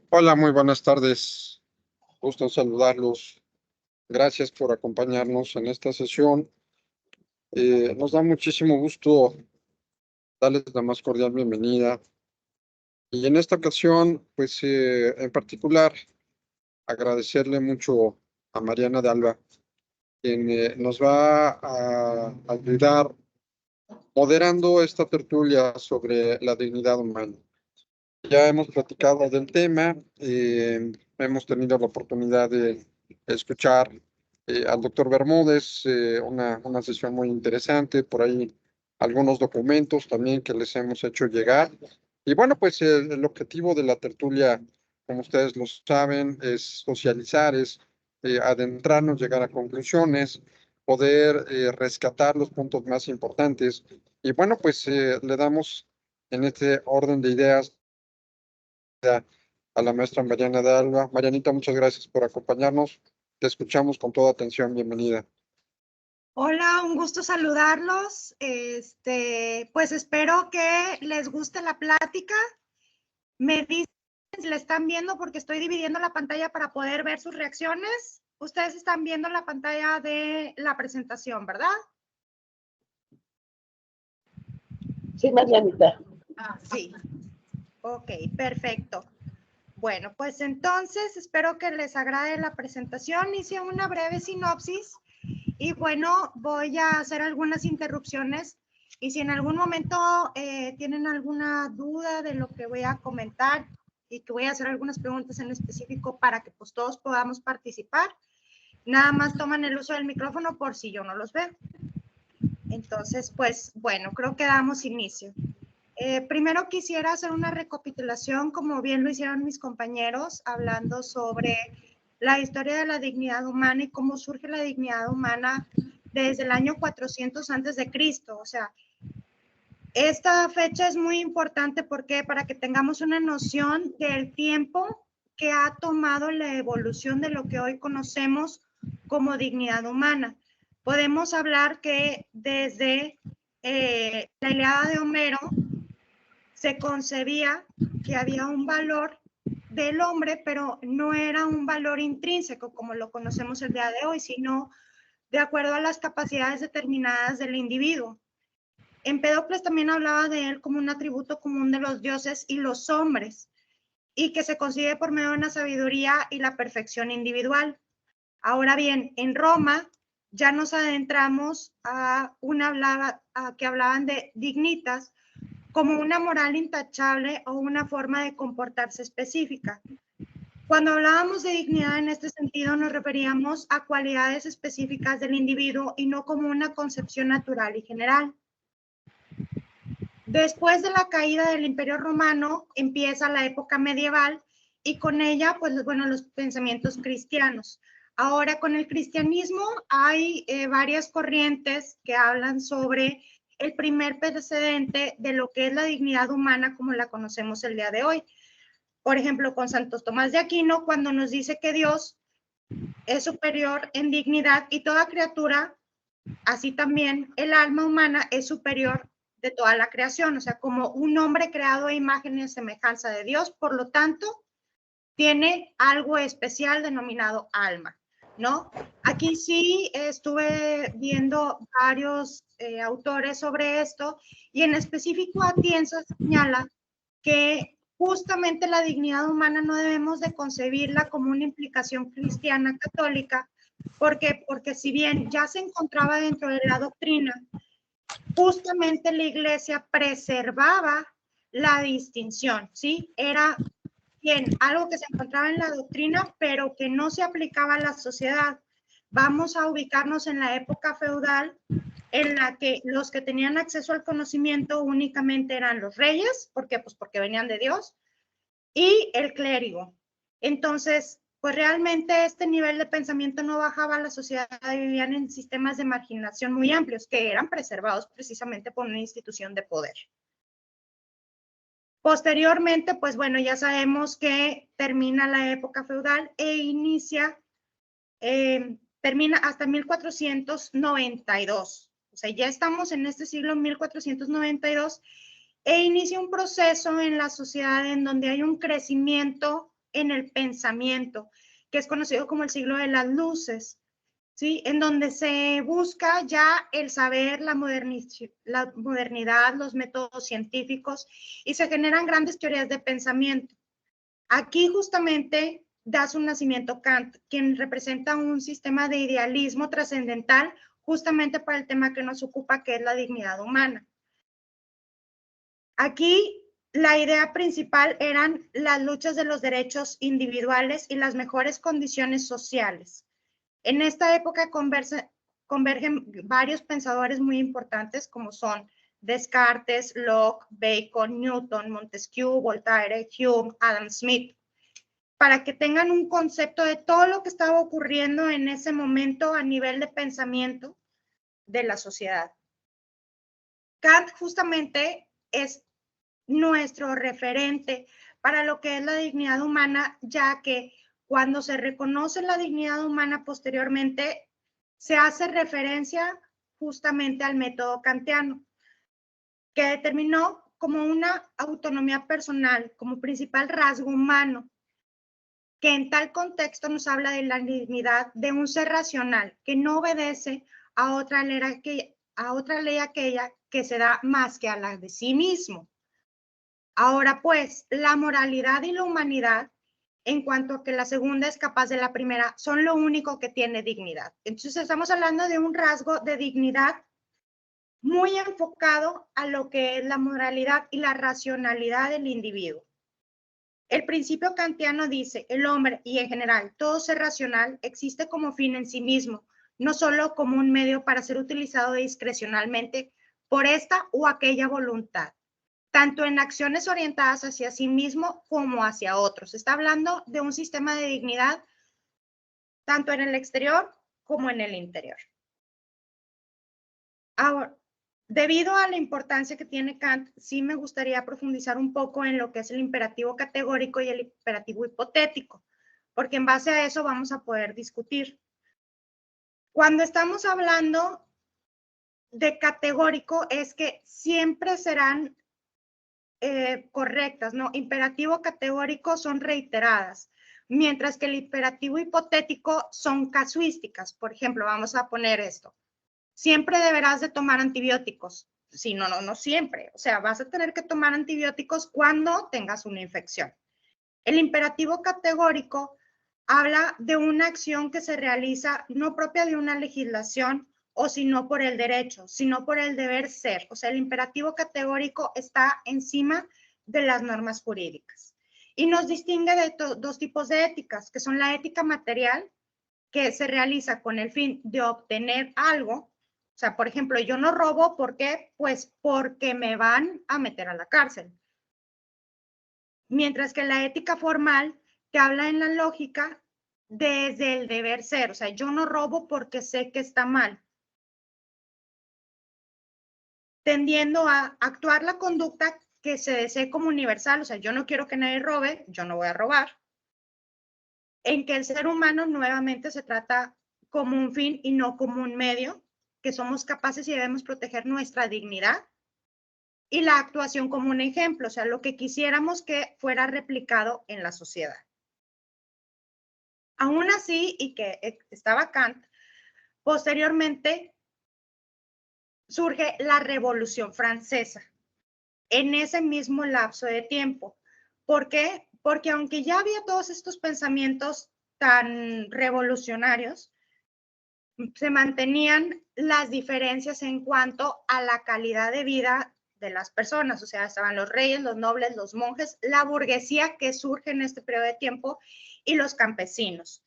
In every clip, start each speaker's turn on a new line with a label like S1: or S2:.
S1: Hola, muy buenas tardes. Gusto en saludarlos. Gracias por acompañarnos en esta sesión. Nos da muchísimo gusto darles la más cordial bienvenida. Y en esta ocasión, pues en particular, agradecerle mucho a Mariana de Alba, quien nos va a ayudar moderando esta tertulia sobre la dignidad humana. Ya hemos platicado del tema, hemos tenido la oportunidad de escuchar al doctor Bermúdez, una sesión muy interesante, por ahí algunos documentos también que les hemos hecho llegar. Y bueno, pues el objetivo de la tertulia, como ustedes lo saben, es socializar, es adentrarnos, llegar a conclusiones, poder rescatar los puntos más importantes. Y bueno, pues le damos en este orden de ideas a la maestra Mariana de Alba. Marianita, muchas gracias por acompañarnos. Te escuchamos con toda atención. Bienvenida.
S2: Hola, un gusto saludarlos. Pues espero que les guste la plática. Me dicen si la están viendo porque estoy dividiendo la pantalla para poder ver sus reacciones. Ustedes están viendo la pantalla de la presentación, ¿verdad?
S3: Sí, Marianita.
S2: Sí. Ok, perfecto. Bueno, pues entonces espero que les agrade la presentación. Hice una breve sinopsis y bueno, voy a hacer algunas interrupciones y si en algún momento tienen alguna duda de lo que voy a comentar y que voy a hacer algunas preguntas en específico para que pues todos podamos participar, nada más toman el uso del micrófono por si yo no los veo. Entonces, pues bueno, creo que damos inicio. Primero quisiera hacer una recapitulación, como bien lo hicieron mis compañeros, hablando sobre la historia de la dignidad humana y cómo surge la dignidad humana desde el año 400 antes de Cristo. O sea, esta fecha es muy importante porque para que tengamos una noción del tiempo que ha tomado la evolución de lo que hoy conocemos como dignidad humana. Podemos hablar que desde la Ilíada de Homero se concebía que había un valor del hombre, pero no era un valor intrínseco como lo conocemos el día de hoy, sino de acuerdo a las capacidades determinadas del individuo. Empédocles también hablaba de él como un atributo común de los dioses y los hombres, y que se consigue por medio de una sabiduría y la perfección individual. Ahora bien, en Roma ya nos adentramos a que hablaban de dignitas, como una moral intachable o una forma de comportarse específica. Cuando hablábamos de dignidad en este sentido nos referíamos a cualidades específicas del individuo y no como una concepción natural y general. Después de la caída del Imperio Romano empieza la época medieval y con ella, pues bueno, los pensamientos cristianos. Ahora con el cristianismo hay varias corrientes que hablan sobre el primer precedente de lo que es la dignidad humana como la conocemos el día de hoy. Por ejemplo, con Santo Tomás de Aquino, cuando nos dice que Dios es superior en dignidad y toda criatura, así también el alma humana es superior de toda la creación, o sea, como un hombre creado a imagen y semejanza de Dios, por lo tanto, tiene algo especial denominado alma, ¿no? Aquí sí estuve viendo varios autores sobre esto y en específico Atienza señala que justamente la dignidad humana no debemos de concebirla como una implicación cristiana católica, porque si bien ya se encontraba dentro de la doctrina, justamente la iglesia preservaba la distinción, ¿sí? Era bien, algo que se encontraba en la doctrina, pero que no se aplicaba a la sociedad. Vamos a ubicarnos en la época feudal, en la que los que tenían acceso al conocimiento únicamente eran los reyes, ¿por qué? Pues porque venían de Dios, y el clérigo. Entonces, pues realmente este nivel de pensamiento no bajaba a la sociedad y vivían en sistemas de marginación muy amplios que eran preservados precisamente por una institución de poder. Posteriormente, pues bueno, ya sabemos que termina la época feudal e inicia, termina hasta 1492. O sea, ya estamos en este siglo 1492 e inicia un proceso en la sociedad en donde hay un crecimiento en el pensamiento, que es conocido como el siglo de las luces, ¿sí? En donde se busca ya el saber, la modernidad, los métodos científicos, y se generan grandes teorías de pensamiento. Aquí justamente da su nacimiento Kant, quien representa un sistema de idealismo trascendental justamente para el tema que nos ocupa, que es la dignidad humana. Aquí la idea principal eran las luchas de los derechos individuales y las mejores condiciones sociales. En esta época convergen varios pensadores muy importantes como son Descartes, Locke, Bacon, Newton, Montesquieu, Voltaire, Hume, Adam Smith, para que tengan un concepto de todo lo que estaba ocurriendo en ese momento a nivel de pensamiento de la sociedad. Kant justamente es nuestro referente para lo que es la dignidad humana, ya que cuando se reconoce la dignidad humana posteriormente, se hace referencia justamente al método kantiano, que determinó como una autonomía personal, como principal rasgo humano, que en tal contexto nos habla de la dignidad de un ser racional que no obedece a otra ley aquella que se da más que a la de sí mismo. Ahora pues, la moralidad y la humanidad, en cuanto a que la segunda es capaz de la primera, son lo único que tiene dignidad. Entonces estamos hablando de un rasgo de dignidad muy enfocado a lo que es la moralidad y la racionalidad del individuo. El principio kantiano dice, el hombre y en general todo ser racional existe como fin en sí mismo, no solo como un medio para ser utilizado discrecionalmente por esta o aquella voluntad, tanto en acciones orientadas hacia sí mismo como hacia otros. Está hablando de un sistema de dignidad tanto en el exterior como en el interior. Ahora, debido a la importancia que tiene Kant, sí me gustaría profundizar un poco en lo que es el imperativo categórico y el imperativo hipotético, porque en base a eso vamos a poder discutir. Cuando estamos hablando de categórico, es que siempre serán correctas, ¿no? Imperativo categórico son reiteradas, mientras que el imperativo hipotético son casuísticas. Por ejemplo, vamos a poner esto. Siempre deberás de tomar antibióticos. Sí, no siempre. O sea, vas a tener que tomar antibióticos cuando tengas una infección. El imperativo categórico habla de una acción que se realiza no propia de una legislación o sino por el derecho, sino por el deber ser. O sea, el imperativo categórico está encima de las normas jurídicas. Y nos distingue de dos tipos de éticas, que son la ética material, que se realiza con el fin de obtener algo. O sea, por ejemplo, yo no robo, ¿por qué? Pues porque me van a meter a la cárcel. Mientras que la ética formal te habla en la lógica desde el deber ser. O sea, yo no robo porque sé que está mal, tendiendo a actuar la conducta que se desee como universal. O sea, yo no quiero que nadie robe, yo no voy a robar. En que el ser humano nuevamente se trata como un fin y no como un medio, que somos capaces y debemos proteger nuestra dignidad, y la actuación como un ejemplo, o sea, lo que quisiéramos que fuera replicado en la sociedad. Aún así, y que estaba Kant, posteriormente surge la Revolución Francesa, en ese mismo lapso de tiempo. ¿Por qué? Porque aunque ya había todos estos pensamientos tan revolucionarios, se mantenían las diferencias en cuanto a la calidad de vida de las personas. O sea, estaban los reyes, los nobles, los monjes, la burguesía que surge en este periodo de tiempo y los campesinos.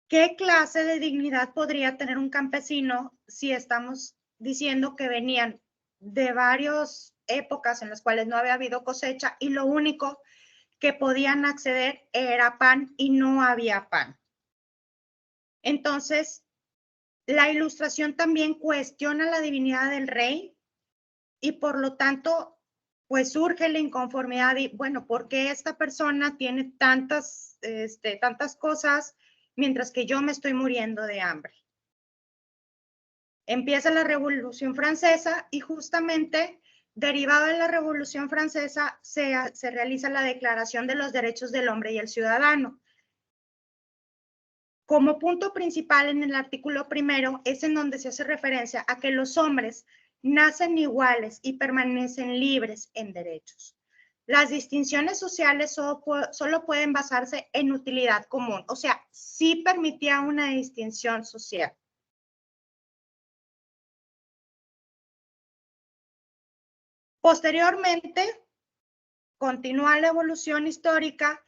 S2: ¿Qué clase de dignidad podría tener un campesino si estamos diciendo que venían de varias épocas en las cuales no había habido cosecha y lo único que podían acceder era pan y no había pan? Entonces, la Ilustración también cuestiona la divinidad del rey y por lo tanto, pues surge la inconformidad y, bueno, ¿por qué esta persona tiene tantas cosas mientras que yo me estoy muriendo de hambre? Empieza la Revolución Francesa y justamente derivado de la Revolución Francesa, se realiza la Declaración de los Derechos del Hombre y el Ciudadano. Como punto principal en el artículo primero es en donde se hace referencia a que los hombres nacen iguales y permanecen libres en derechos. Las distinciones sociales solo pueden basarse en utilidad común, o sea, sí permitía una distinción social. Posteriormente, continúa la evolución histórica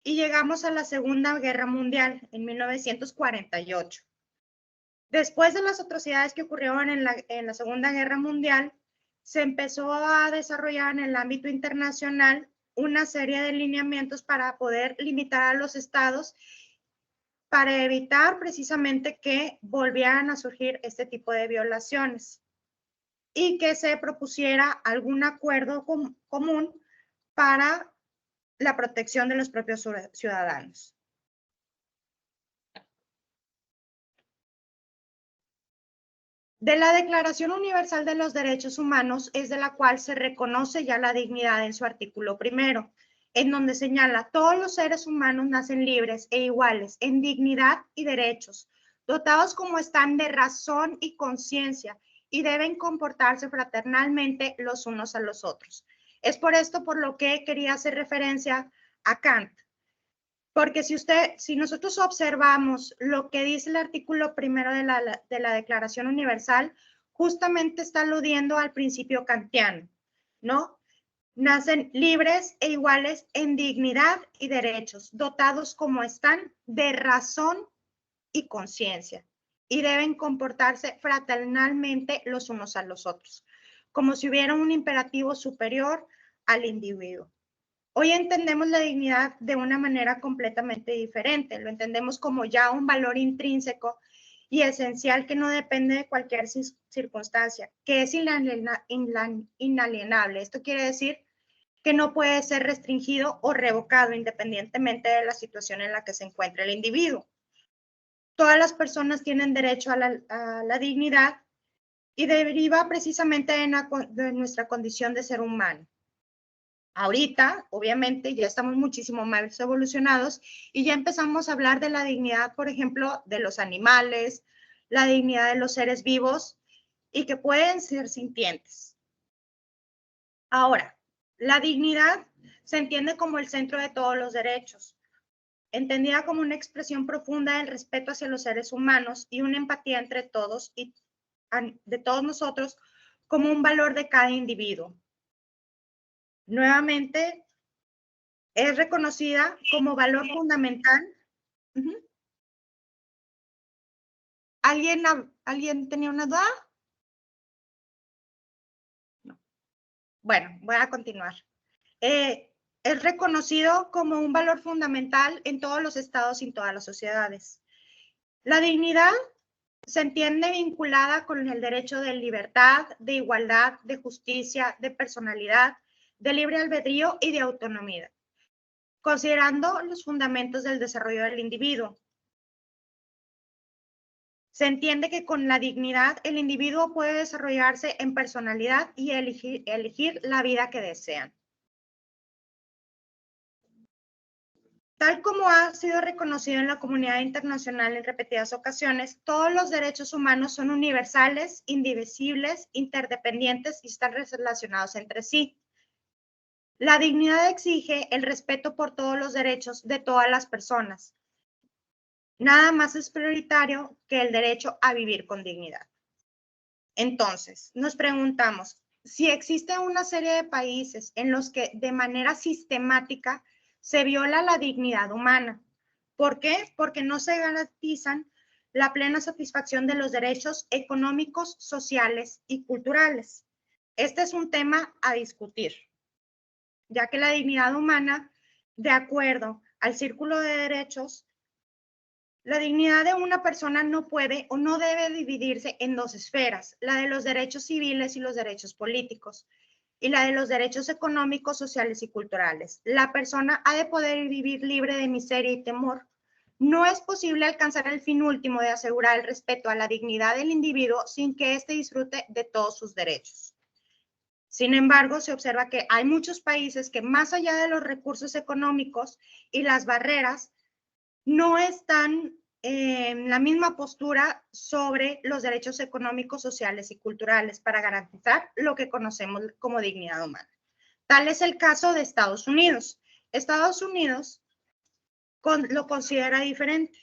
S2: y llegamos a la Segunda Guerra Mundial en 1948. Después de las atrocidades que ocurrieron en la Segunda Guerra Mundial, se empezó a desarrollar en el ámbito internacional una serie de lineamientos para poder limitar a los estados para evitar precisamente que volvieran a surgir este tipo de violaciones y que se propusiera algún acuerdo común para la protección de los propios ciudadanos. De la Declaración Universal de los Derechos Humanos es de la cual se reconoce ya la dignidad en su artículo primero, en donde señala: todos los seres humanos nacen libres e iguales en dignidad y derechos, dotados como están de razón y conciencia, y deben comportarse fraternalmente los unos a los otros. Es por esto por lo que quería hacer referencia a Kant. Porque si nosotros observamos lo que dice el artículo primero de la Declaración Universal, justamente está aludiendo al principio kantiano, ¿no? Nacen libres e iguales en dignidad y derechos, dotados como están de razón y conciencia, y deben comportarse fraternalmente los unos a los otros, como si hubiera un imperativo superior al individuo. Hoy entendemos la dignidad de una manera completamente diferente. Lo entendemos como ya un valor intrínseco y esencial que no depende de cualquier circunstancia, que es inalienable. Esto quiere decir que no puede ser restringido o revocado independientemente de la situación en la que se encuentre el individuo. Todas las personas tienen derecho a la dignidad y deriva precisamente de nuestra condición de ser humano. Ahorita, obviamente, ya estamos muchísimo más evolucionados y ya empezamos a hablar de la dignidad, por ejemplo, de los animales, la dignidad de los seres vivos y que pueden ser sintientes. Ahora, la dignidad se entiende como el centro de todos los derechos, entendida como una expresión profunda del respeto hacia los seres humanos y una empatía entre todos y de todos nosotros como un valor de cada individuo. Nuevamente, es reconocida como valor fundamental. ¿Alguien tenía una duda? No. Bueno, voy a continuar. Es reconocido como un valor fundamental en todos los estados y en todas las sociedades. La dignidad se entiende vinculada con el derecho de libertad, de igualdad, de justicia, de personalidad, de libre albedrío y de autonomía, considerando los fundamentos del desarrollo del individuo. Se entiende que con la dignidad el individuo puede desarrollarse en personalidad y elegir la vida que desean. Tal como ha sido reconocido en la comunidad internacional en repetidas ocasiones, todos los derechos humanos son universales, indivisibles, interdependientes y están relacionados entre sí. La dignidad exige el respeto por todos los derechos de todas las personas. Nada más es prioritario que el derecho a vivir con dignidad. Entonces, nos preguntamos, si existe una serie de países en los que de manera sistemática se viola la dignidad humana. ¿Por qué? Porque no se garantizan la plena satisfacción de los derechos económicos, sociales y culturales. Este es un tema a discutir, ya que la dignidad humana, de acuerdo al Círculo de Derechos, la dignidad de una persona no puede o no debe dividirse en dos esferas, la de los derechos civiles y los derechos políticos, y la de los derechos económicos, sociales y culturales. La persona ha de poder vivir libre de miseria y temor. No es posible alcanzar el fin último de asegurar el respeto a la dignidad del individuo sin que éste disfrute de todos sus derechos. Sin embargo, se observa que hay muchos países que más allá de los recursos económicos y las barreras, no están en la misma postura sobre los derechos económicos, sociales y culturales para garantizar lo que conocemos como dignidad humana. Tal es el caso de Estados Unidos. Estados Unidos lo considera diferente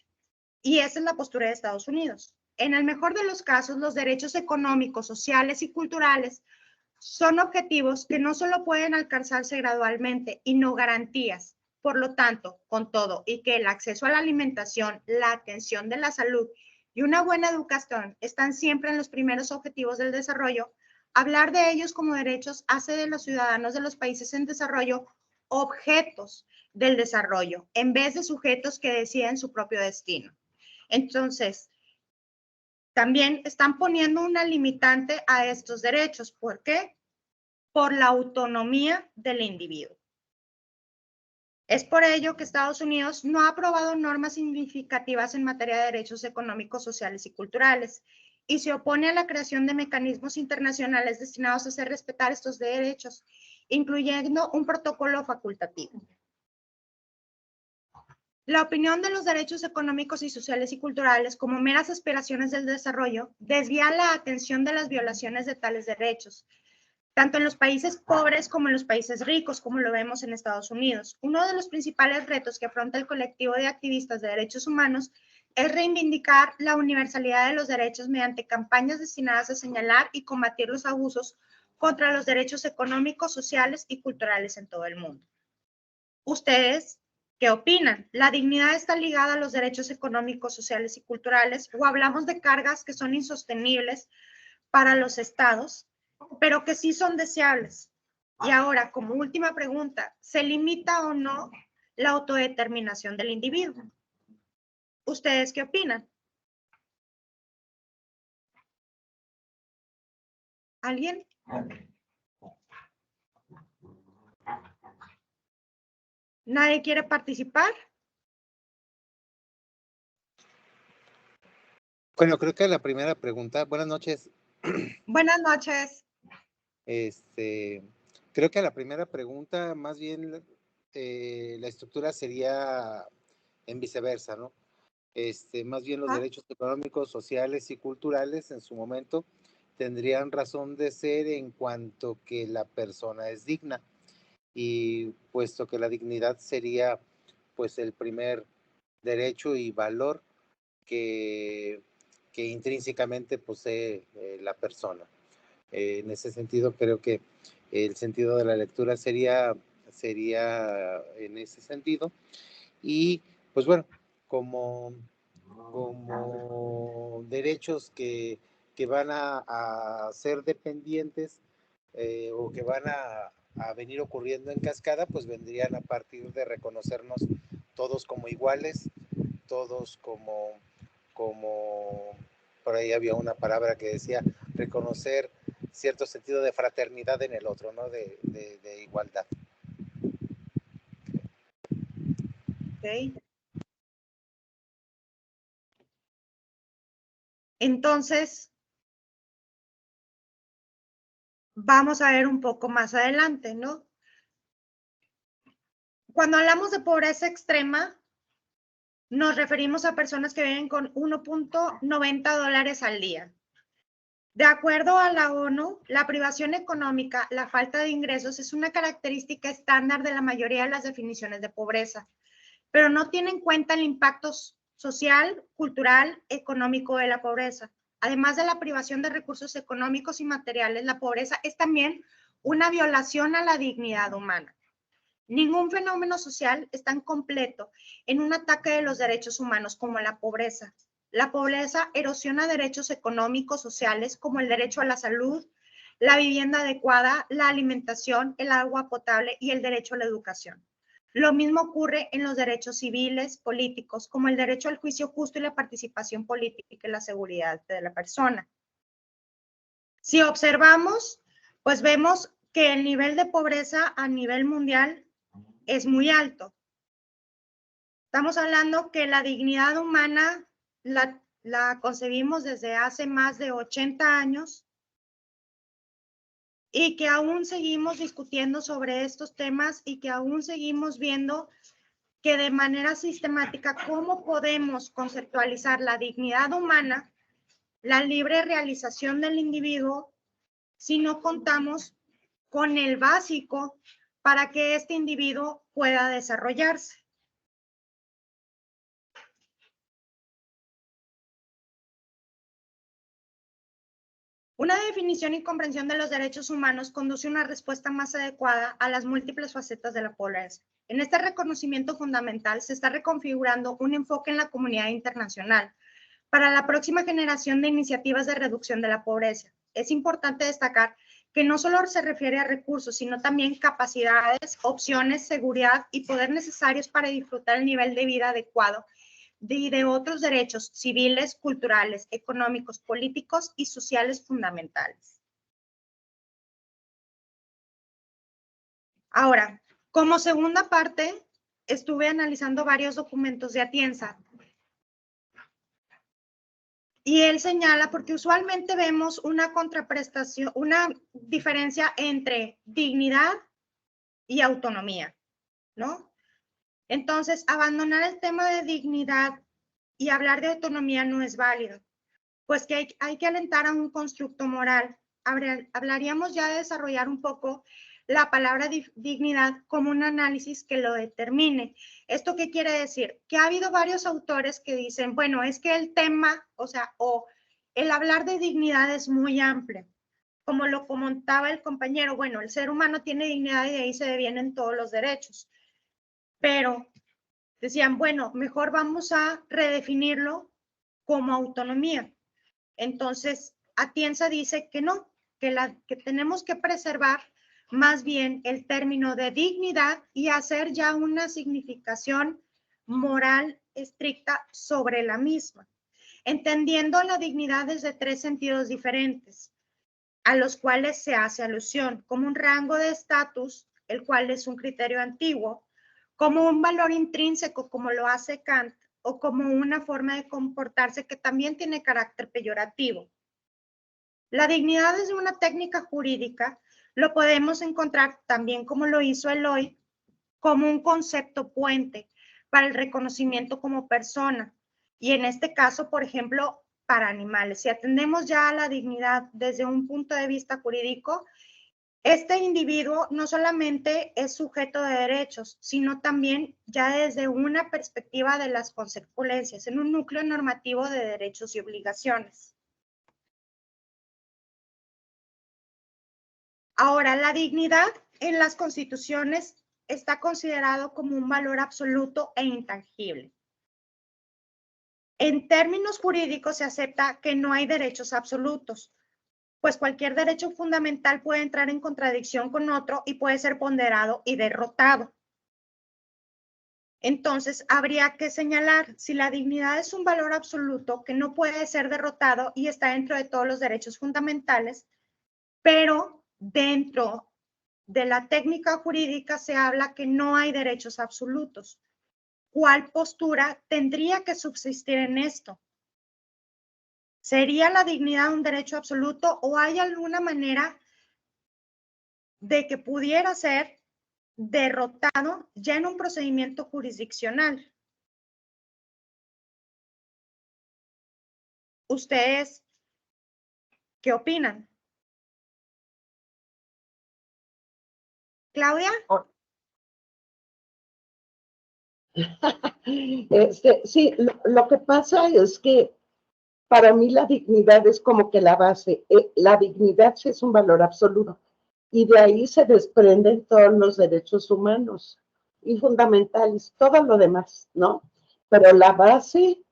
S2: y esa es la postura de Estados Unidos. En el mejor de los casos, los derechos económicos, sociales y culturales son objetivos que no solo pueden alcanzarse gradualmente y no garantías. Por lo tanto, con todo y que el acceso a la alimentación, la atención de la salud y una buena educación están siempre en los primeros objetivos del desarrollo, hablar de ellos como derechos hace de los ciudadanos de los países en desarrollo objetos del desarrollo, en vez de sujetos que deciden su propio destino. Entonces, también están poniendo una limitante a estos derechos. ¿Por qué? Por la autonomía del individuo. Es por ello que Estados Unidos no ha aprobado normas significativas en materia de derechos económicos, sociales y culturales, y se opone a la creación de mecanismos internacionales destinados a hacer respetar estos derechos, incluyendo un protocolo facultativo. La opinión de los derechos económicos y sociales y culturales como meras aspiraciones del desarrollo desvía la atención de las violaciones de tales derechos, tanto en los países pobres como en los países ricos, como lo vemos en Estados Unidos. Uno de los principales retos que afronta el colectivo de activistas de derechos humanos es reivindicar la universalidad de los derechos mediante campañas destinadas a señalar y combatir los abusos contra los derechos económicos, sociales y culturales en todo el mundo. ¿Ustedes qué opinan? ¿La dignidad está ligada a los derechos económicos, sociales y culturales? ¿O hablamos de cargas que son insostenibles para los estados, pero que sí son deseables? Y ahora, como última pregunta, ¿se limita o no la autodeterminación del individuo? ¿Ustedes qué opinan? ¿Alguien? ¿Nadie quiere participar?
S4: Bueno, creo que la primera pregunta, buenas noches.
S2: Buenas noches.
S4: Creo que la primera pregunta, más bien la estructura sería en viceversa, ¿no? Más bien los derechos económicos, sociales y culturales en su momento tendrían razón de ser en cuanto que la persona es digna, y puesto que la dignidad sería pues el primer derecho y valor que intrínsecamente posee la persona. En ese sentido, creo que el sentido de la lectura sería en ese sentido. Y pues bueno, como derechos que van a ser dependientes o que van a venir ocurriendo en cascada, pues vendrían a partir de reconocernos todos como iguales, todos como por ahí había una palabra que decía reconocer cierto sentido de fraternidad en el otro, ¿no? De igualdad.
S2: Okay. Entonces, vamos a ver un poco más adelante, ¿no? Cuando hablamos de pobreza extrema, nos referimos a personas que viven con $1.90 al día. De acuerdo a la ONU, la privación económica, la falta de ingresos, es una característica estándar de la mayoría de las definiciones de pobreza, pero no tiene en cuenta el impacto social, cultural, económico de la pobreza. Además de la privación de recursos económicos y materiales, la pobreza es también una violación a la dignidad humana. Ningún fenómeno social es tan completo en un ataque de los derechos humanos como la pobreza. La pobreza erosiona derechos económicos, sociales, como el derecho a la salud, la vivienda adecuada, la alimentación, el agua potable y el derecho a la educación. Lo mismo ocurre en los derechos civiles, políticos, como el derecho al juicio justo y la participación política y la seguridad de la persona. Si observamos, pues vemos que el nivel de pobreza a nivel mundial es muy alto. Estamos hablando que la dignidad humana la concebimos desde hace más de 80 años y que aún seguimos discutiendo sobre estos temas y que aún seguimos viendo que de manera sistemática cómo podemos conceptualizar la dignidad humana, la libre realización del individuo, si no contamos con el básico para que este individuo pueda desarrollarse. Una definición y comprensión de los derechos humanos conduce a una respuesta más adecuada a las múltiples facetas de la pobreza. En este reconocimiento fundamental se está reconfigurando un enfoque en la comunidad internacional para la próxima generación de iniciativas de reducción de la pobreza. Es importante destacar que no solo se refiere a recursos, sino también capacidades, opciones, seguridad y poder necesarios para disfrutar el nivel de vida adecuado y de otros derechos civiles, culturales, económicos, políticos y sociales fundamentales. Ahora, como segunda parte, estuve analizando varios documentos de Atienza y él señala, porque usualmente vemos una contraprestación, una diferencia entre dignidad y autonomía, ¿no? Entonces, abandonar el tema de dignidad y hablar de autonomía no es válido, pues que hay que alentar a un constructo moral. Hablaríamos ya de desarrollar un poco la palabra dignidad como un análisis que lo determine. ¿Esto qué quiere decir? Que ha habido varios autores que dicen, bueno, es que el tema, o el hablar de dignidad es muy amplio. Como lo comentaba el compañero, bueno, el ser humano tiene dignidad y de ahí se devienen todos los derechos. Pero decían, bueno, mejor vamos a redefinirlo como autonomía. Entonces, Atienza dice que no, que tenemos que preservar más bien el término de dignidad y hacer ya una significación moral estricta sobre la misma, entendiendo la dignidad desde tres sentidos diferentes, a los cuales se hace alusión, como un rango de estatus, el cual es un criterio antiguo, como un valor intrínseco, como lo hace Kant, o como una forma de comportarse que también tiene carácter peyorativo. La dignidad desde una técnica jurídica lo podemos encontrar también como lo hizo Eloy, como un concepto puente para el reconocimiento como persona. Y en este caso, por ejemplo, para animales. Si atendemos ya a la dignidad desde un punto de vista jurídico, este individuo no solamente es sujeto de derechos, sino también ya desde una perspectiva de las consecuencias, en un núcleo normativo de derechos y obligaciones. Ahora, la dignidad en las constituciones está considerado como un valor absoluto e intangible. En términos jurídicos se acepta que no hay derechos absolutos, pues cualquier derecho fundamental puede entrar en contradicción con otro y puede ser ponderado y derrotado. Entonces, habría que señalar si la dignidad es un valor absoluto que no puede ser derrotado y está dentro de todos los derechos fundamentales, pero dentro de la técnica jurídica se habla que no hay derechos absolutos. ¿Cuál postura tendría que subsistir en esto? ¿Sería la dignidad un derecho absoluto o hay alguna manera de que pudiera ser derrotado ya en un procedimiento jurisdiccional? ¿Ustedes qué opinan? Claudia.
S3: Sí, lo que pasa es que para mí la dignidad es como que la base. La dignidad sí es un valor absoluto y de ahí se desprenden todos los derechos humanos y fundamentales, todo lo demás, ¿no? Pero la base,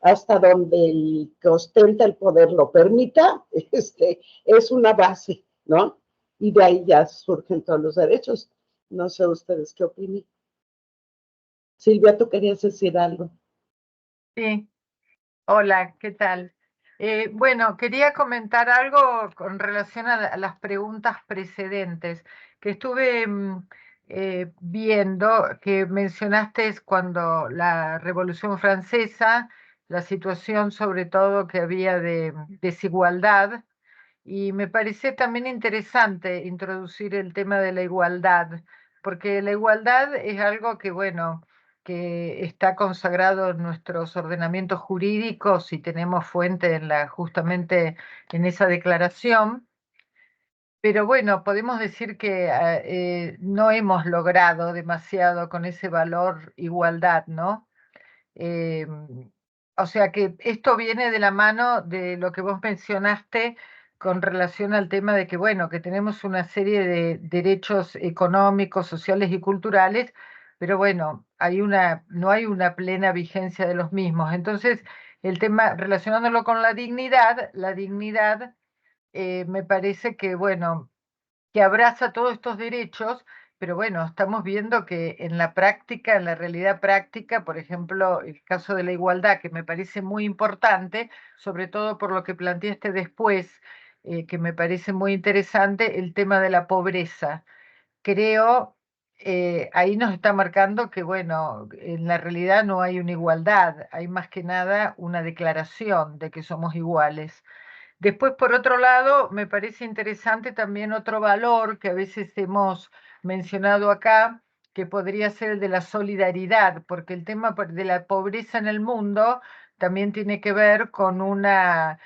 S3: hasta donde el que ostenta el poder lo permita, es una base, ¿no? Y de ahí ya surgen todos los derechos. No sé ustedes qué opinan. Silvia, tú querías decir algo.
S5: Sí, hola, ¿qué tal? Bueno, quería comentar algo con relación a las preguntas precedentes, que estuve viendo que mencionaste cuando la Revolución Francesa, la situación sobre todo que había de desigualdad Y me parece también interesante introducir el tema de la igualdad, porque la igualdad es algo que, bueno, que está consagrado en nuestros ordenamientos jurídicos y tenemos fuente en justamente en esa declaración. Pero bueno, podemos decir que no hemos logrado demasiado con ese valor igualdad, ¿no? Eh, o sea que esto viene de la mano de lo que vos mencionaste con relación al tema de que, bueno, que tenemos una serie de derechos económicos, sociales y culturales, pero bueno, no hay una plena vigencia de los mismos. Entonces, el tema, relacionándolo con la dignidad me parece que, bueno, que abraza todos estos derechos, pero bueno, estamos viendo que en la práctica, en la realidad práctica, por ejemplo, el caso de la igualdad, que me parece muy importante, sobre todo por lo que planteaste después, que me parece muy interesante, el tema de la pobreza. Creo, ahí nos está marcando que, bueno, en la realidad no hay una igualdad, hay más que nada una declaración de que somos iguales. Después, por otro lado, me parece interesante también otro valor que a veces hemos mencionado acá, que podría ser el de la solidaridad, porque el tema de la pobreza en el mundo también tiene que ver con una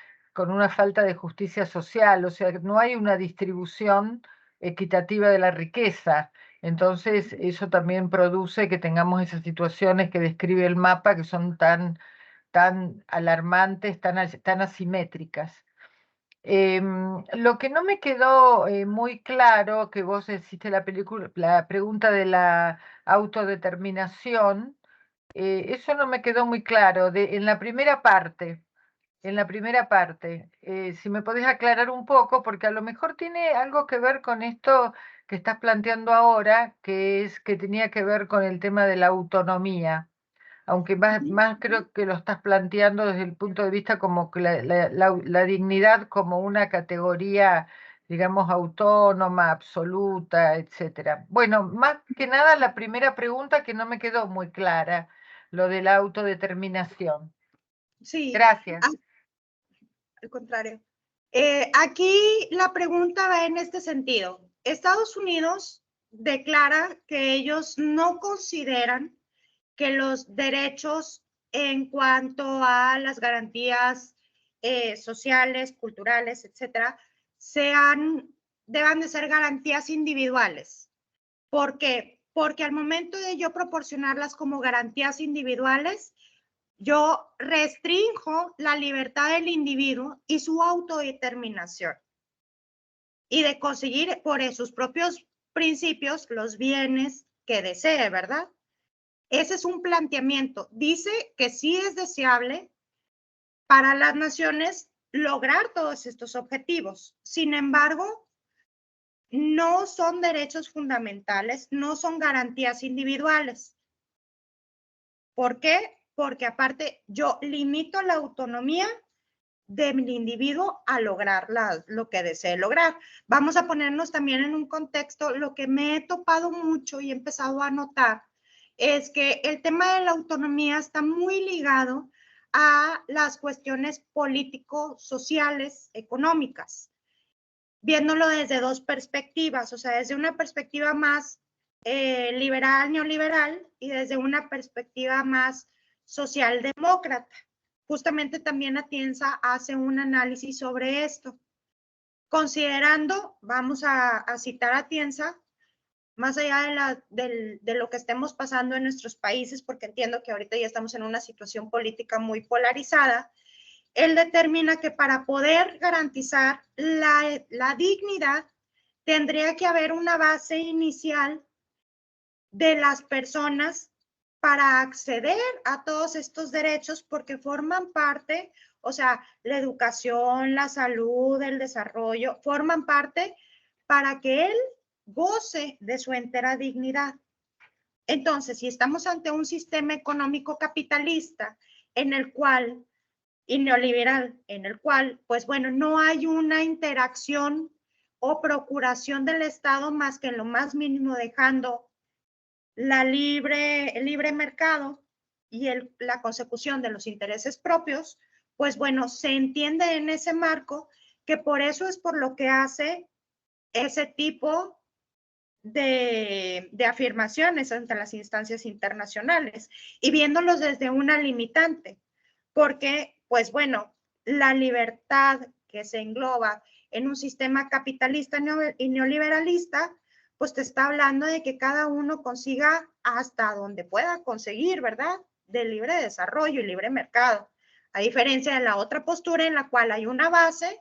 S5: falta de justicia social, o sea, no hay una distribución equitativa de la riqueza. Entonces, eso también produce que tengamos esas situaciones que describe el mapa, que son tan alarmantes, tan asimétricas. Lo que no me quedó muy claro, que vos hiciste la pregunta de la autodeterminación, eso no me quedó muy claro. En la primera parte, si me podés aclarar un poco, porque a lo mejor tiene algo que ver con esto que estás planteando ahora, que es que tenía que ver con el tema de la autonomía, aunque más creo que lo estás planteando desde el punto de vista como que la dignidad como una categoría, digamos, autónoma, absoluta, etcétera. Bueno, más que nada la primera pregunta que no me quedó muy clara, lo de la autodeterminación.
S2: Sí,
S5: Gracias.
S2: al contrario. Aquí la pregunta va en este sentido. Estados Unidos declara que ellos no consideran que los derechos en cuanto a las garantías sociales, culturales, etcétera, deban de ser garantías individuales. ¿Por qué? Porque al momento de yo proporcionarlas como garantías individuales, yo restrinjo la libertad del individuo y su autodeterminación y de conseguir por sus propios principios los bienes que desee, ¿verdad? Ese es un planteamiento. Dice que sí es deseable para las naciones lograr todos estos objetivos. Sin embargo, no son derechos fundamentales, no son garantías individuales. ¿Por qué? Porque aparte yo limito la autonomía del individuo a lograr lo que desee lograr. Vamos a ponernos también en un contexto, lo que me he topado mucho y he empezado a notar es que el tema de la autonomía está muy ligado a las cuestiones político-sociales, económicas, viéndolo desde dos perspectivas, o sea, desde una perspectiva más liberal, neoliberal, y desde una perspectiva más socialdemócrata. Justamente también Atienza hace un análisis sobre esto. Considerando, vamos a citar a Atienza, más allá de lo que estemos pasando en nuestros países, porque entiendo que ahorita ya estamos en una situación política muy polarizada, él determina que para poder garantizar la dignidad tendría que haber una base inicial de las personas para acceder a todos estos derechos porque forman parte, o sea, la educación, la salud, el desarrollo, forman parte para que él goce de su entera dignidad. Entonces, si estamos ante un sistema económico capitalista en el cual, y neoliberal, en el cual, pues bueno, no hay una interacción o procuración del Estado más que en lo más mínimo dejando el libre mercado y la consecución de los intereses propios, pues bueno, se entiende en ese marco que por eso es por lo que hace ese tipo de afirmaciones ante las instancias internacionales y viéndolos desde una limitante, porque, pues bueno, la libertad que se engloba en un sistema capitalista y neoliberalista, pues te está hablando de que cada uno consiga hasta donde pueda conseguir, ¿verdad? De libre desarrollo y libre mercado, a diferencia de la otra postura en la cual hay una base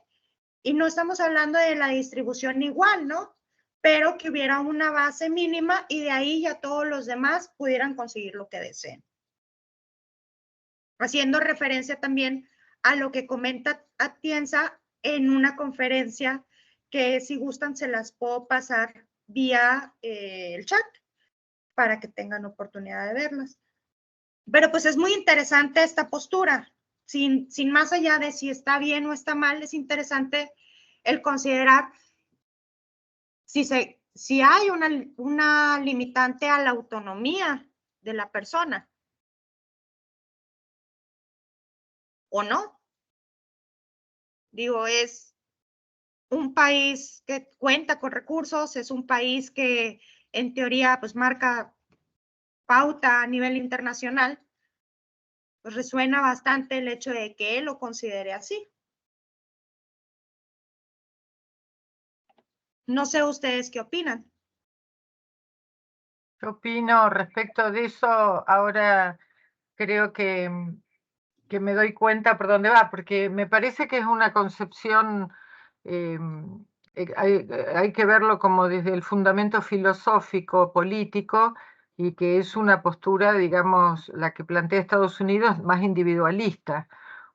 S2: y no estamos hablando de la distribución igual, ¿no? Pero que hubiera una base mínima y de ahí ya todos los demás pudieran conseguir lo que deseen. Haciendo referencia también a lo que comenta Atienza en una conferencia que si gustan se las puedo pasar vía el chat para que tengan oportunidad de verlas. Pero pues es muy interesante esta postura, sin más allá de si está bien o está mal, es interesante el considerar si hay una limitante a la autonomía de la persona o no. Digo, es un país que cuenta con recursos, es un país que en teoría pues marca pauta a nivel internacional, pues resuena bastante el hecho de que él lo considere así. No sé ustedes qué opinan.
S5: Yo opino respecto de eso, ahora creo que me doy cuenta por dónde va, porque me parece que es una concepción, hay que verlo como desde el fundamento filosófico, político, y que es una postura, digamos, la que plantea Estados Unidos más individualista,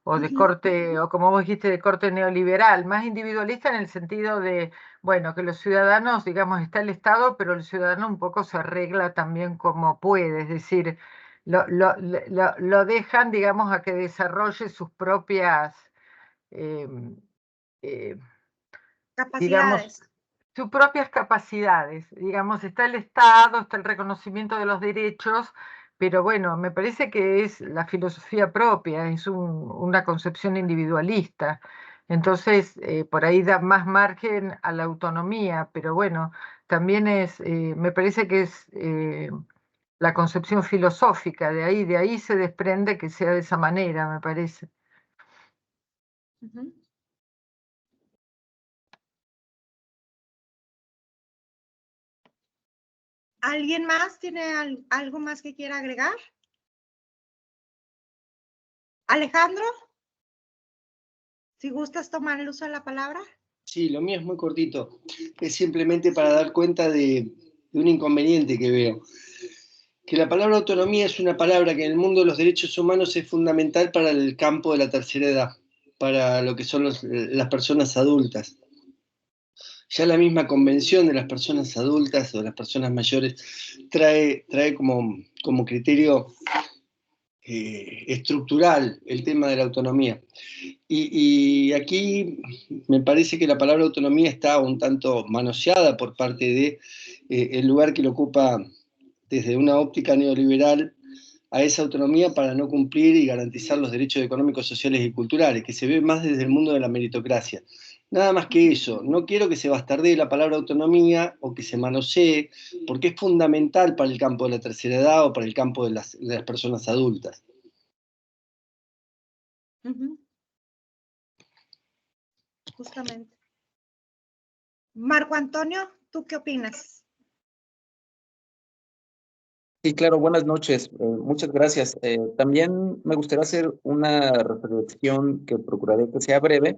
S5: o de corte, o como vos dijiste, de corte neoliberal, más individualista en el sentido de, bueno, que los ciudadanos, digamos, está el Estado, pero el ciudadano un poco se arregla también como puede, es decir, lo dejan, digamos, a que desarrolle sus propias, eh, eh, digamos,
S2: Capacidades.
S5: sus propias capacidades. Digamos, está el Estado, está el reconocimiento de los derechos, pero bueno, me parece que es la filosofía propia, es una concepción individualista. Entonces, por ahí da más margen a la autonomía, pero bueno, también me parece que es la concepción filosófica, de ahí se desprende que sea de esa manera, me parece.
S2: ¿Alguien más tiene algo más que quiera agregar? Alejandro, si gustas tomar el uso de la palabra.
S6: Sí, lo mío es muy cortito. Es simplemente para dar cuenta de un inconveniente que veo. Que la palabra autonomía es una palabra que en el mundo de los derechos humanos es fundamental para el campo de la tercera edad, para lo que son las personas adultas. Ya la misma convención de las personas adultas o de las personas mayores trae como criterio estructural el tema de la autonomía. Y aquí me parece que la palabra autonomía está un tanto manoseada por parte de el lugar que lo ocupa desde una óptica neoliberal a esa autonomía para no cumplir y garantizar los derechos económicos, sociales y culturales, que se ve más desde el mundo de la meritocracia. Nada más que eso, no quiero que se bastardee la palabra autonomía o que se manosee, porque es fundamental para el campo de la tercera edad o para el campo de las personas adultas.
S2: Justamente. Marco Antonio, ¿tú qué opinas?
S7: Sí, claro, buenas noches. Muchas gracias. También me gustaría hacer una reflexión que procuraré que sea breve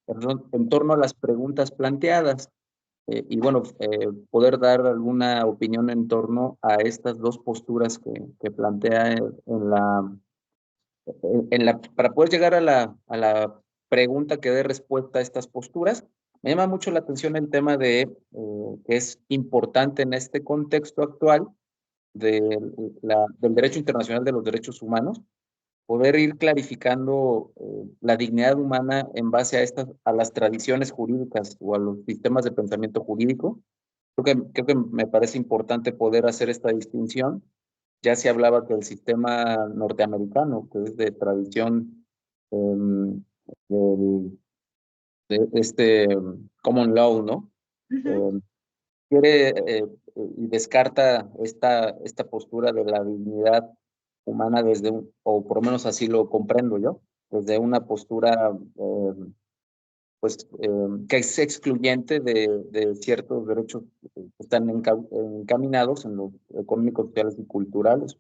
S7: en torno a las preguntas planteadas y bueno, poder dar alguna opinión en torno a estas dos posturas que plantea para poder llegar a la pregunta que dé respuesta a estas posturas. Me llama mucho la atención el tema de que es importante en este contexto actual del derecho internacional de los derechos humanos, poder ir clarificando la dignidad humana en base a las tradiciones jurídicas o a los sistemas de pensamiento jurídico. Creo que me parece importante poder hacer esta distinción. Ya se hablaba que el sistema norteamericano, que es de tradición del de este common law, ¿no?
S2: Ujú.
S7: Quiere y descarta esta postura de la dignidad humana desde o por lo menos así lo comprendo yo, desde una postura pues que es excluyente de ciertos derechos que están encaminados en los económicos, sociales y culturales,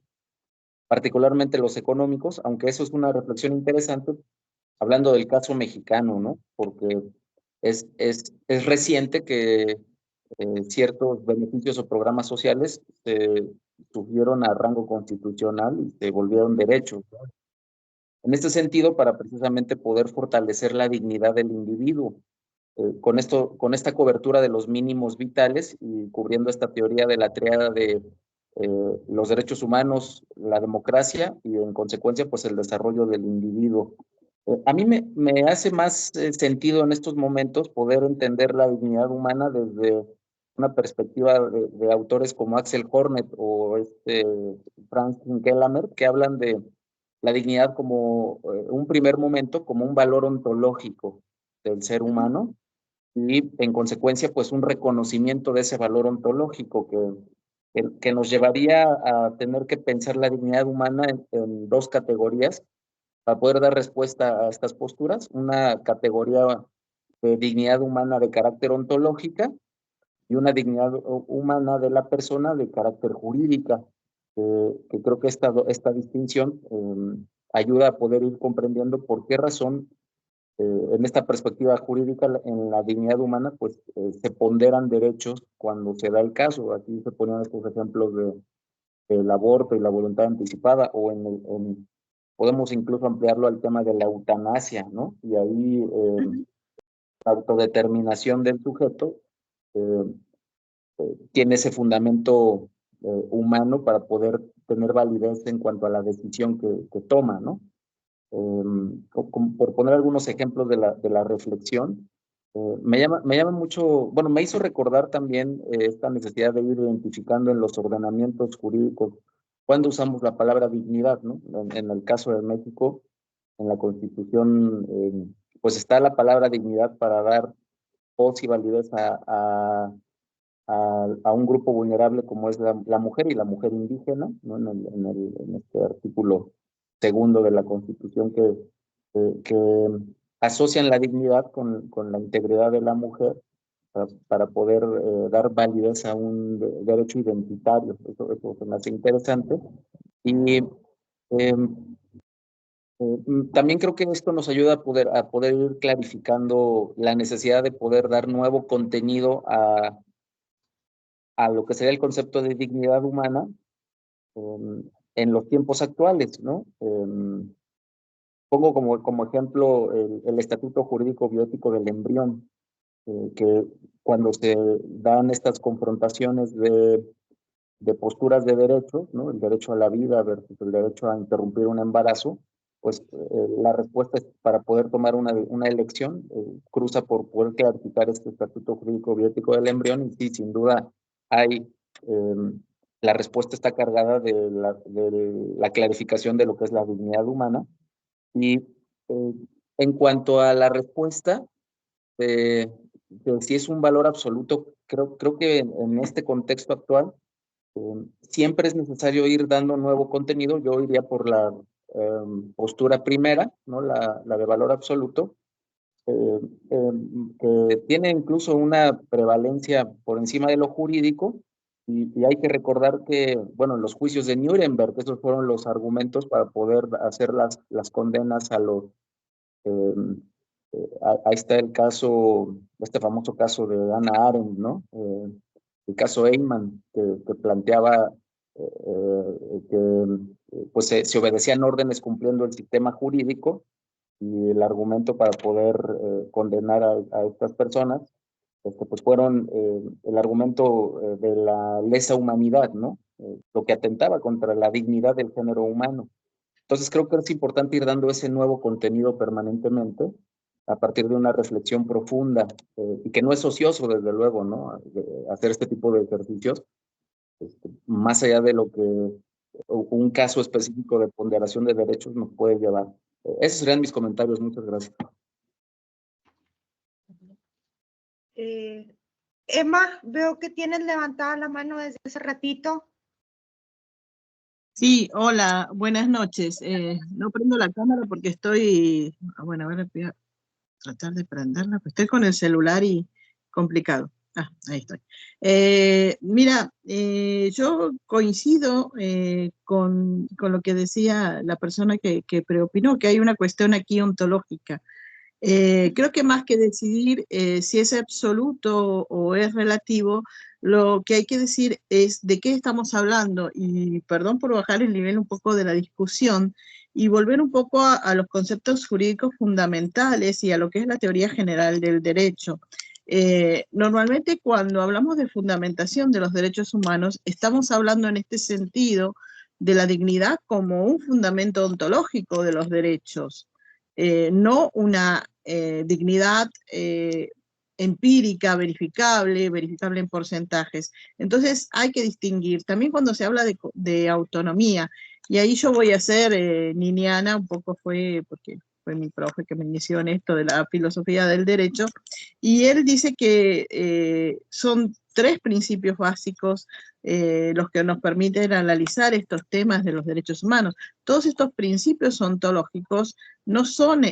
S7: particularmente los económicos, aunque eso es una reflexión interesante, hablando del caso mexicano, ¿no? Porque es reciente que ciertos beneficios o programas sociales se subieron a rango constitucional y se volvieron derechos, ¿no? En este sentido, para precisamente poder fortalecer la dignidad del individuo, con esta cobertura de los mínimos vitales y cubriendo esta teoría de la triada de los derechos humanos, la democracia y en consecuencia pues el desarrollo del individuo. A mí me hace más sentido en estos momentos poder entender la dignidad humana desde una perspectiva de autores como Axel Honneth o Franz Kellerman, que hablan de la dignidad como un primer momento, como un valor ontológico del ser humano y en consecuencia pues un reconocimiento de ese valor ontológico que nos llevaría a tener que pensar la dignidad humana en dos categorías para poder dar respuesta a estas posturas. Una categoría de dignidad humana de carácter ontológica y una dignidad humana de la persona de carácter jurídica, que creo que esta distinción ayuda a poder ir comprendiendo por qué razón en esta perspectiva jurídica, en la dignidad humana, pues se ponderan derechos cuando se da el caso. Aquí se ponían estos ejemplos del aborto y la voluntad anticipada, o podemos incluso ampliarlo al tema de la eutanasia, ¿no? Y ahí
S2: Ujú.
S7: la autodeterminación del sujeto eh, tiene ese fundamento humano para poder tener validez en cuanto a la decisión que toma, ¿no? Por poner algunos ejemplos de la reflexión, me llama mucho, bueno, me hizo recordar también esta necesidad de ir identificando en los ordenamientos jurídicos cuando usamos la palabra dignidad, ¿no? En el caso de México, en la Constitución, pues está la palabra dignidad para dar voz y validez a un grupo vulnerable como es la mujer y la mujer indígena, ¿no? En este artículo segundo de la Constitución que asocian la dignidad con la integridad de la mujer para poder dar validez a un derecho identitario. Eso se me hace interesante. Y también creo que esto nos ayuda a poder ir clarificando la necesidad de poder dar nuevo contenido a lo que sería el concepto de dignidad humana en los tiempos actuales, ¿no? Pongo como ejemplo el Estatuto Jurídico Bioético del Embrión, que cuando se dan estas confrontaciones de posturas de derechos, ¿no? El derecho a la vida versus el derecho a interrumpir un embarazo, pues la respuesta es para poder tomar una elección, cruza por poder clarificar este Estatuto Jurídico Bioético del Embrión y sí, sin duda hay, la respuesta está cargada de la clarificación de lo que es la dignidad humana y en cuanto a la respuesta, de si es un valor absoluto, creo que en este contexto actual siempre es necesario ir dando nuevo contenido. Yo iría por la postura primera, ¿no? La de valor absoluto, eh, que tiene incluso una prevalencia por encima de lo jurídico. Y hay que recordar que, bueno, en los juicios de Nuremberg, esos fueron los argumentos para poder hacer las condenas a los eh, ahí está el caso, este famoso caso de Hannah Arendt, ¿no? El caso Eyman, que planteaba que pues se obedecían órdenes cumpliendo el sistema jurídico y el argumento para poder condenar a estas personas, pues fueron el argumento de la lesa humanidad, ¿no? Lo que atentaba contra la dignidad del género humano. Entonces creo que es importante ir dando ese nuevo contenido permanentemente a partir de una reflexión profunda y que no es ocioso, desde luego, ¿no? Hacer este tipo de ejercicios, más allá de lo que un caso específico de ponderación de derechos nos puede llevar. Esos serían mis comentarios. Muchas gracias.
S2: Emma, veo que tienes levantada la mano desde hace ratito.
S8: Sí, hola, buenas noches. No prendo la cámara porque estoy, bueno, a ver, voy a tratar de prenderla, pues estoy con el celular y complicado. Ah, ahí estoy. Mira, yo coincido con lo que decía la persona que preopinó, que hay una cuestión aquí ontológica. Creo que más que decidir si es absoluto o es relativo, lo que hay que decir es de qué estamos hablando, y perdón por bajar el nivel un poco de la discusión y volver un poco a los conceptos jurídicos fundamentales y a lo que es la teoría general del derecho. Normalmente cuando hablamos de fundamentación de los derechos humanos, estamos hablando en este sentido de la dignidad como un fundamento ontológico de los derechos. No una dignidad empírica, verificable en porcentajes. Entonces hay que distinguir, también cuando se habla de autonomía, y ahí yo voy a ser niniana, un poco fue porque fue mi profe que me inició en esto de la filosofía del derecho, y él dice que son 3 principios básicos los que nos permiten analizar estos temas de los derechos humanos. Todos estos principios ontológicos no son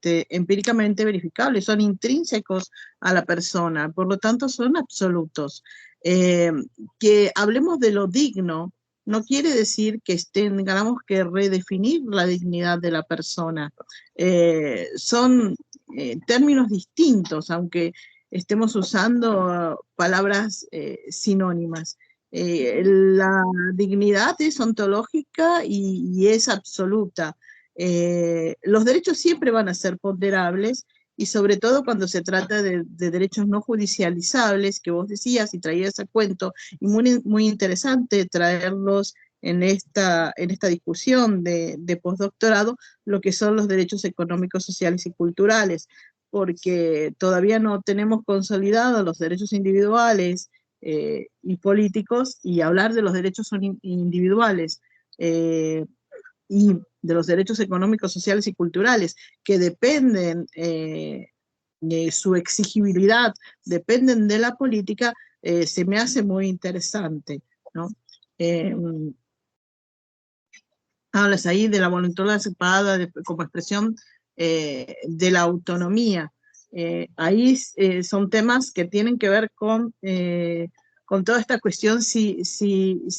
S8: empíricamente verificables, son intrínsecos a la persona, por lo tanto son absolutos. Que hablemos de lo digno no quiere decir que tengamos que redefinir la dignidad de la persona. Son términos distintos, aunque estemos usando palabras sinónimas. La dignidad es ontológica y es absoluta. Los derechos siempre van a ser ponderables, y sobre todo cuando se trata de derechos no judicializables, que vos decías y traías a cuento, y muy interesante traerlos en esta discusión de postdoctorado, lo que son los derechos económicos, sociales y culturales, porque todavía no tenemos consolidados los derechos individuales y políticos, y hablar de los derechos individuales y de los derechos económicos, sociales y culturales, que dependen de su exigibilidad, dependen de la política, se me hace muy interesante, ¿no? Hablas ahí de la voluntad separada como expresión de la autonomía. Ahí son temas que tienen que ver con toda esta cuestión, si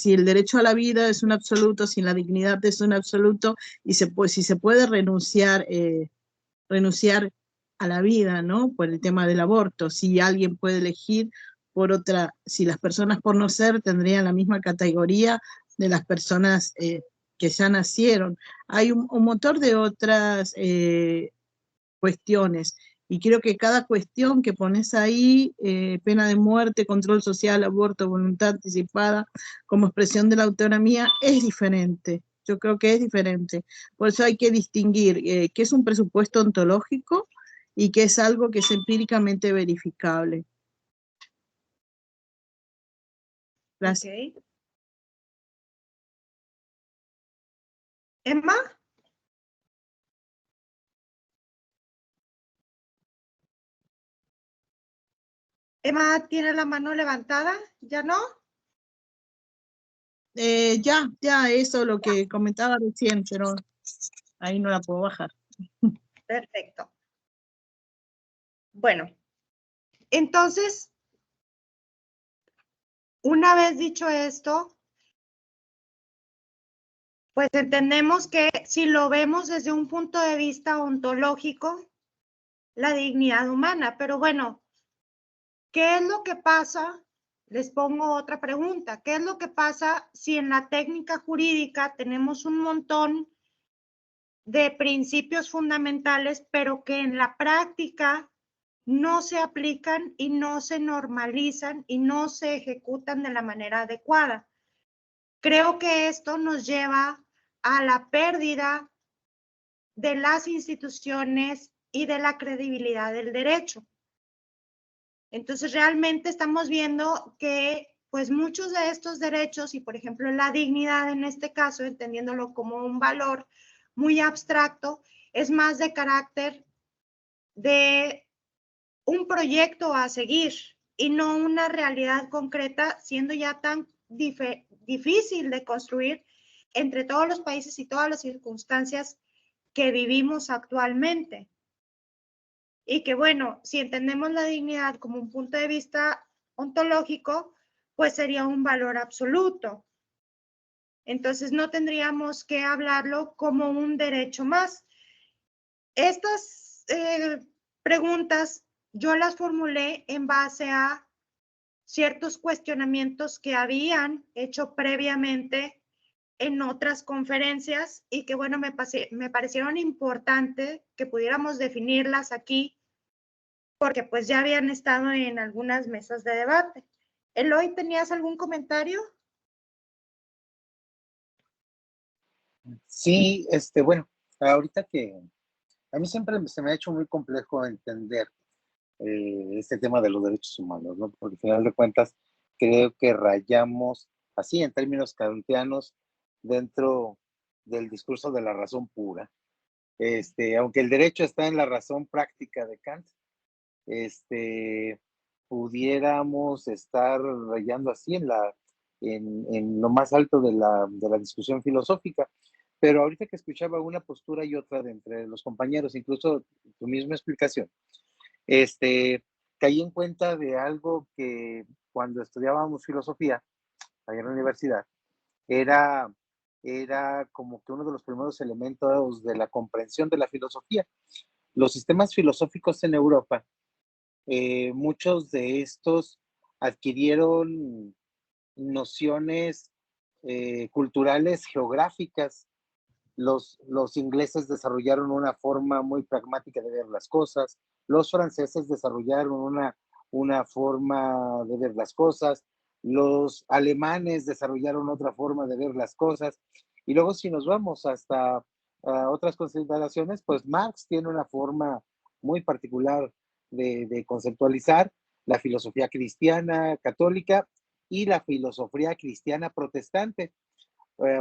S8: el derecho a la vida es un absoluto, si la dignidad es un absoluto, y si se puede renunciar a la vida, ¿no? Por el tema del aborto, si alguien puede elegir por otra, si las personas por no ser tendrían la misma categoría de las personas que ya nacieron. Hay un montón de otras cuestiones, y creo que cada cuestión que pones ahí, pena de muerte, control social, aborto, voluntad anticipada, como expresión de la autonomía, es diferente. Yo creo que es diferente. Por eso hay que distinguir qué es un presupuesto ontológico y qué es algo que es empíricamente verificable. Gracias.
S2: Okay. Emma. Emma tiene la mano levantada, ¿ya no?
S8: Ya, eso lo que comentaba recién, pero ahí no la puedo bajar.
S2: Perfecto. Bueno, entonces, una vez dicho esto, pues entendemos que si lo vemos desde un punto de vista ontológico, la dignidad humana, pero bueno, ¿qué es lo que pasa? Les pongo otra pregunta. ¿Qué es lo que pasa si en la técnica jurídica tenemos un montón de principios fundamentales, pero que en la práctica no se aplican y no se normalizan y no se ejecutan de la manera adecuada? Creo que esto nos lleva a la pérdida de las instituciones y de la credibilidad del derecho. Entonces, realmente estamos viendo que pues muchos de estos derechos, y por ejemplo la dignidad en este caso, entendiéndolo como un valor muy abstracto, es más de carácter de un proyecto a seguir y no una realidad concreta, siendo ya tan difícil de construir entre todos los países y todas las circunstancias que vivimos actualmente. Y que bueno, si entendemos la dignidad como un punto de vista ontológico, pues sería un valor absoluto. Entonces no tendríamos que hablarlo como un derecho más. Estas preguntas yo las formulé en base a ciertos cuestionamientos que habían hecho previamente en otras conferencias y que, bueno, me parecieron importante que pudiéramos definirlas aquí porque pues ya habían estado en algunas mesas de debate. Eloy, ¿tenías algún comentario?
S4: Sí, bueno, ahorita que a mí siempre se me ha hecho muy complejo entender este tema de los derechos humanos, ¿no? Porque al final de cuentas creo que rayamos, así en términos kantianos, dentro del discurso de la razón pura. Aunque el derecho está en la razón práctica de Kant, pudiéramos estar rayando así en lo más alto de la discusión filosófica. Pero ahorita que escuchaba una postura y otra de entre los compañeros, incluso tu misma explicación, caí en cuenta de algo que cuando estudiábamos filosofía allá en la universidad, era como que uno de los primeros elementos de la comprensión de la filosofía. Los sistemas filosóficos en Europa, muchos de estos adquirieron nociones culturales, geográficas. Los ingleses desarrollaron una forma muy pragmática de ver las cosas, los franceses desarrollaron una forma de ver las cosas, los alemanes desarrollaron otra forma de ver las cosas, y luego si nos vamos hasta otras consideraciones, pues Marx tiene una forma muy particular de conceptualizar la filosofía cristiana católica y la filosofía cristiana protestante,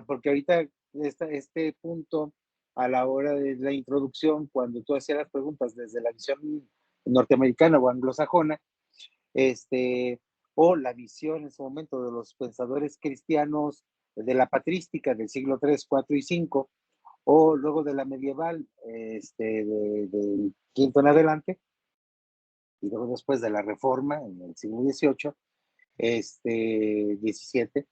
S4: porque ahorita este punto a la hora de la introducción, cuando tú hacías las preguntas desde la visión norteamericana o anglosajona, o la visión en su momento de los pensadores cristianos de la patrística del siglo III, IV y V, o luego de la medieval, del quinto en adelante, y luego después de la reforma en el siglo XVIII, XVII,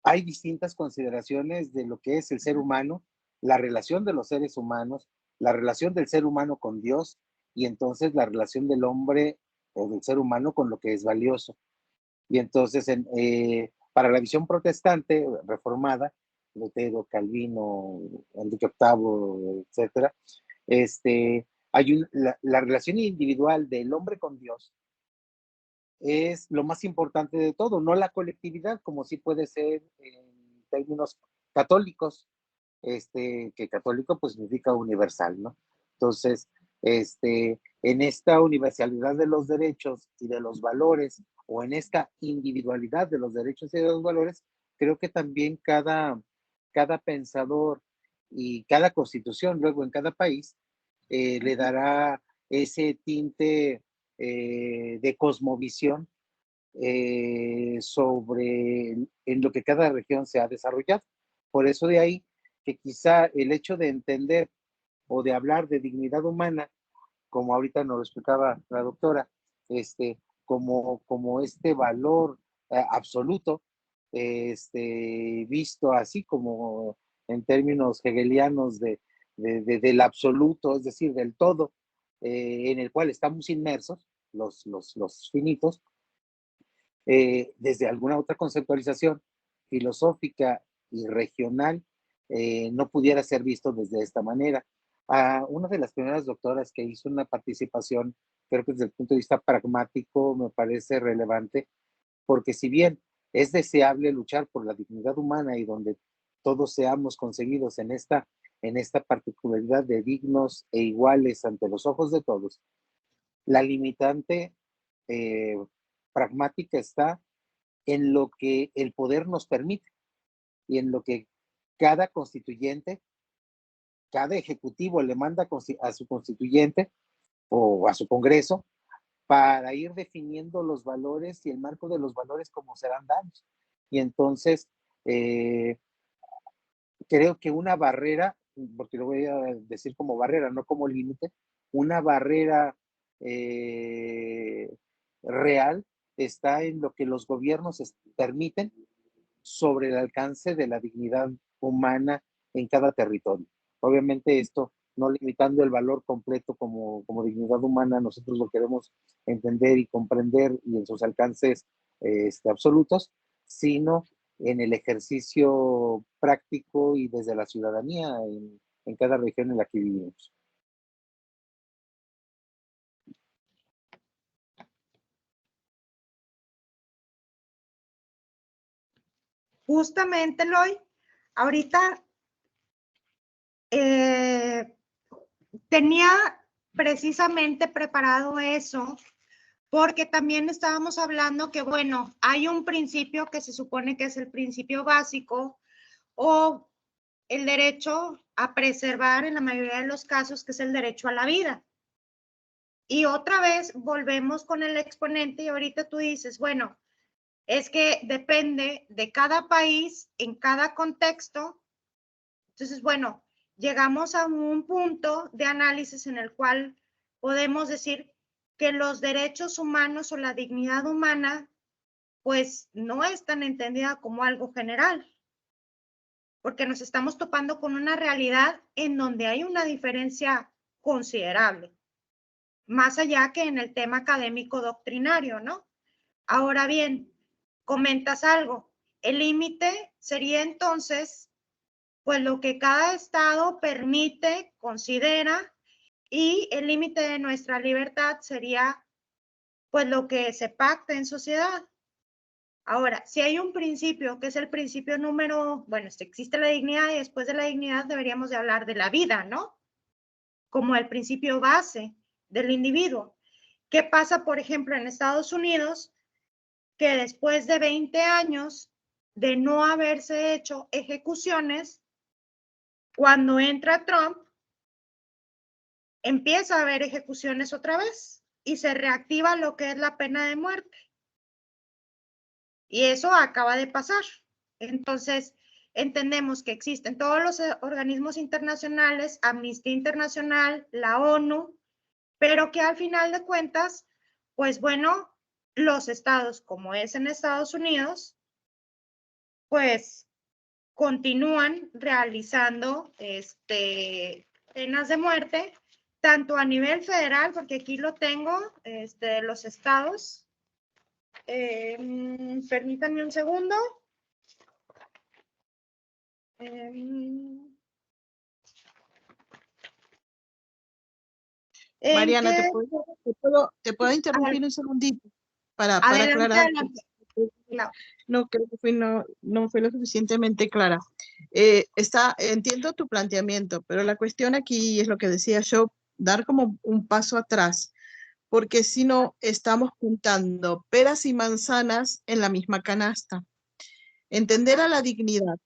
S4: hay distintas consideraciones de lo que es el ser humano, la relación de los seres humanos, la relación del ser humano con Dios y entonces la relación del hombre o del ser humano con lo que es valioso. Y entonces, para la visión protestante reformada, Lutero, Calvino, Enrique VIII, etcétera, la relación individual del hombre con Dios es lo más importante de todo, no la colectividad, como sí puede ser en términos católicos, que católico pues significa universal, ¿no? Entonces, en esta universalidad de los derechos y de los valores, o en esta individualidad de los derechos y de los valores, creo que también cada pensador y cada constitución luego en cada país le dará ese tinte de cosmovisión sobre en lo que cada región se ha desarrollado. Por eso de ahí que quizá el hecho de entender o de hablar de dignidad humana, como ahorita nos lo explicaba la doctora, como este valor absoluto, visto así como en términos hegelianos del absoluto, es decir, del todo, en el cual estamos inmersos, los finitos, desde alguna otra conceptualización filosófica y regional, no pudiera ser visto desde esta manera. Una de las primeras doctoras que hizo una participación, creo que desde el punto de vista pragmático me parece relevante, porque si bien es deseable luchar por la dignidad humana y donde todos seamos conseguidos en esta particularidad de dignos e iguales ante los ojos de todos, la limitante pragmática está en lo que el poder nos permite y en lo que cada constituyente, cada ejecutivo le manda a su constituyente o a su Congreso para ir definiendo los valores y el marco de los valores como serán dados. Y entonces, creo que una barrera, porque lo voy a decir como barrera, no como límite, una barrera real está en lo que los gobiernos permiten sobre el alcance de la dignidad humana en cada territorio. Obviamente esto no limitando el valor completo como dignidad humana, nosotros lo queremos entender y comprender y en sus alcances absolutos, sino en el ejercicio práctico y desde la ciudadanía en cada región en la que vivimos.
S2: Justamente, Eloy, ahorita tenía precisamente preparado eso, porque también estábamos hablando que, bueno, hay un principio que se supone que es el principio básico o el derecho a preservar en la mayoría de los casos, que es el derecho a la vida. Y otra vez volvemos con el exponente y ahorita tú dices, bueno, es que depende de cada país, en cada contexto. Entonces, bueno, llegamos a un punto de análisis en el cual podemos decir que los derechos humanos o la dignidad humana, pues no es tan entendida como algo general, porque nos estamos topando con una realidad en donde hay una diferencia considerable, más allá que en el tema académico doctrinario, ¿no? Ahora bien, comentas algo, el límite sería entonces pues lo que cada estado permite, considera, y el límite de nuestra libertad sería pues lo que se pacta en sociedad. Ahora, si hay un principio que es el principio número, bueno, existe la dignidad y después de la dignidad deberíamos de hablar de la vida, ¿no? Como el principio base del individuo. ¿Qué pasa, por ejemplo, en Estados Unidos? Que después de 20 años de no haberse hecho ejecuciones, cuando entra Trump, empieza a haber ejecuciones otra vez y se reactiva lo que es la pena de muerte. Y eso acaba de pasar. Entonces, entendemos que existen todos los organismos internacionales, Amnistía Internacional, la ONU, pero que al final de cuentas, pues bueno, los estados, como es en Estados Unidos, pues continúan realizando penas de muerte, tanto a nivel federal, porque aquí lo tengo, los estados. Permítanme un segundo.
S8: Mariana, ¿te puedo interrumpir un segundito para aclarar?
S2: Adelante.
S8: No, creo que no fue lo suficientemente clara. Entiendo tu planteamiento, pero la cuestión aquí es lo que decía yo, dar como un paso atrás, porque si no estamos juntando peras y manzanas en la misma canasta. Entender a la dignidad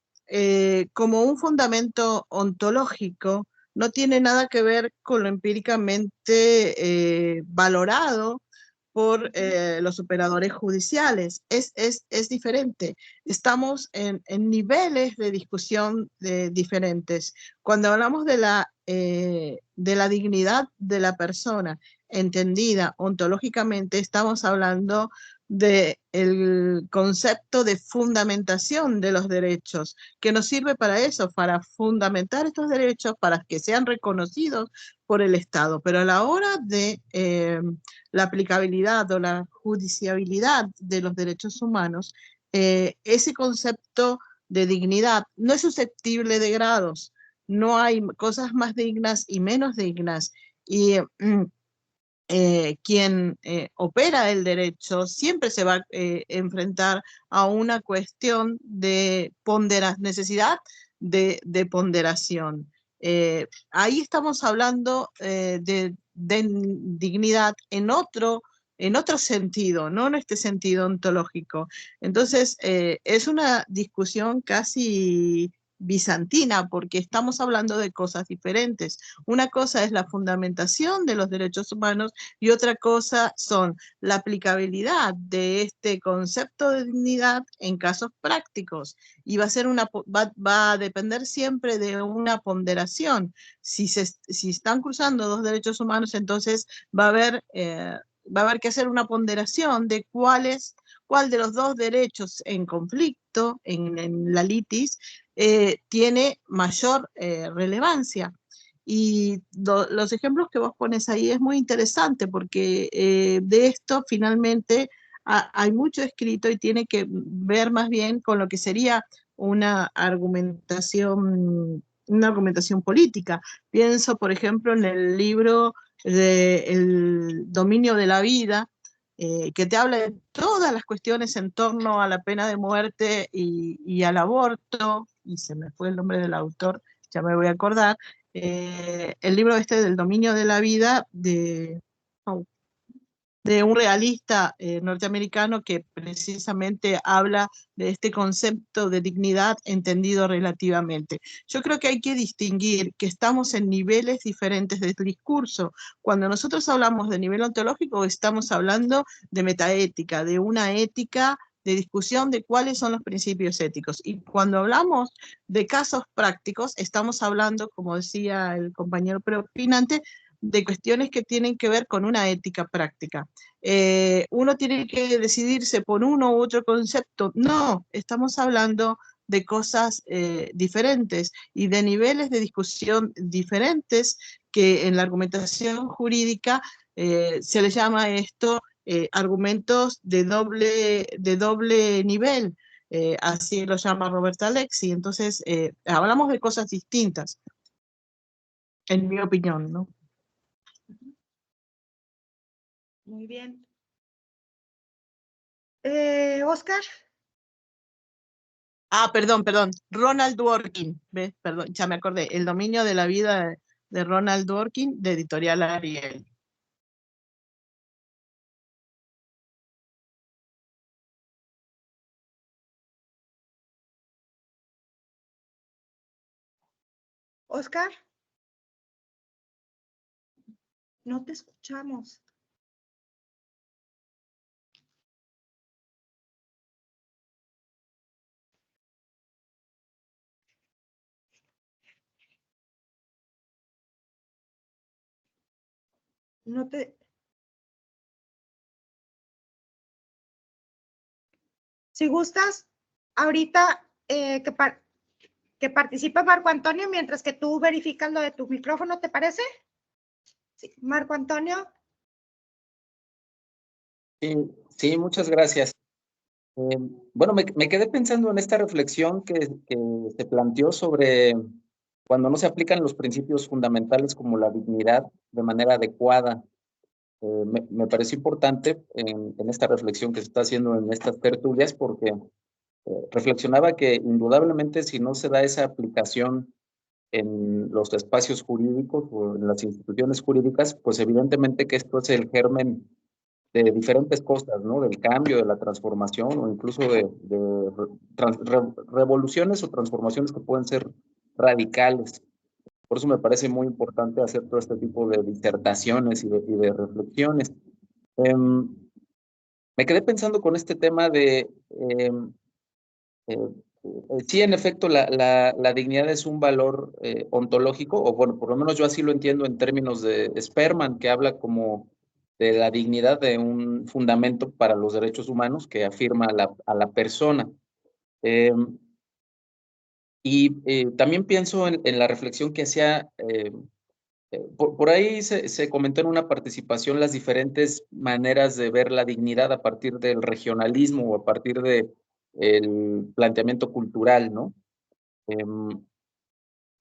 S8: como un fundamento ontológico no tiene nada que ver con lo empíricamente valorado por los operadores judiciales. Es diferente. Estamos en niveles de discusión diferentes. Cuando hablamos de la dignidad de la persona entendida ontológicamente, estamos hablando del concepto de fundamentación de los derechos, que nos sirve para eso, para fundamentar estos derechos, para que sean reconocidos por el Estado. Pero a la hora de la aplicabilidad o la judiciabilidad de los derechos humanos, ese concepto de dignidad no es susceptible de grados. No hay cosas más dignas y menos dignas. Y quien opera el derecho siempre se va a enfrentar a una cuestión de necesidad de ponderación. Ahí estamos hablando de dignidad en otro sentido, no en este sentido ontológico. Entonces, es una discusión casi bizantina, porque estamos hablando de cosas diferentes. Una cosa es la fundamentación de los derechos humanos y otra cosa son la aplicabilidad de este concepto de dignidad en casos prácticos. Y va a ser va a depender siempre de una ponderación. Si están cruzando dos derechos humanos, entonces va a haber que hacer una ponderación de cuál de los dos derechos en conflicto, en la litis, tiene mayor relevancia. Y los ejemplos que vos pones ahí es muy interesante porque de esto finalmente hay mucho escrito y tiene que ver más bien con lo que sería una argumentación política. Pienso, por ejemplo, en el libro de El dominio de la vida, que te habla de todas las cuestiones en torno a la pena de muerte y al aborto, y se me fue el nombre del autor, ya me voy a acordar, el libro este del dominio de la vida de un realista norteamericano que precisamente habla de este concepto de dignidad entendido relativamente. Yo creo que hay que distinguir que estamos en niveles diferentes de discurso. Cuando nosotros hablamos de nivel ontológico, estamos hablando de metaética, de una ética de discusión de cuáles son los principios éticos. Y cuando hablamos de casos prácticos, estamos hablando, como decía el compañero preopinante, de cuestiones que tienen que ver con una ética práctica. Uno tiene que decidirse por uno u otro concepto. No, estamos hablando de cosas diferentes y de niveles de discusión diferentes que en la argumentación jurídica se le llama esto argumentos de doble nivel. Así lo llama Roberta Alexi. Entonces, hablamos de cosas distintas, en mi opinión, ¿no?
S2: Muy bien. Oscar.
S8: Perdón. Ronald Dworkin. ¿Ves? Perdón, ya me acordé. El dominio de la vida de Ronald Dworkin, de Editorial Ariel.
S2: Oscar. No te escuchamos. No te... Si gustas, ahorita que participe Marco Antonio mientras que tú verificas lo de tu micrófono, ¿te parece? Sí, Marco Antonio.
S7: Sí, muchas gracias. Bueno, me quedé pensando en esta reflexión que se planteó sobre cuando no se aplican los principios fundamentales como la dignidad de manera adecuada. Me pareció importante en esta reflexión que se está haciendo en estas tertulias porque reflexionaba que indudablemente si no se da esa aplicación en los espacios jurídicos o en las instituciones jurídicas, pues evidentemente que esto es el germen de diferentes cosas, ¿no? Del cambio, de la transformación o incluso de revoluciones o transformaciones que pueden ser radicales. Por eso me parece muy importante hacer todo este tipo de disertaciones y de reflexiones. Me quedé pensando con este tema de, sí, en efecto, la dignidad es un valor ontológico, o bueno, por lo menos yo así lo entiendo en términos de Sperman, que habla como de la dignidad de un fundamento para los derechos humanos que afirma a la persona. También pienso en la reflexión que hacía, por ahí se comentó en una participación las diferentes maneras de ver la dignidad a partir del regionalismo o a partir del planteamiento cultural, ¿no?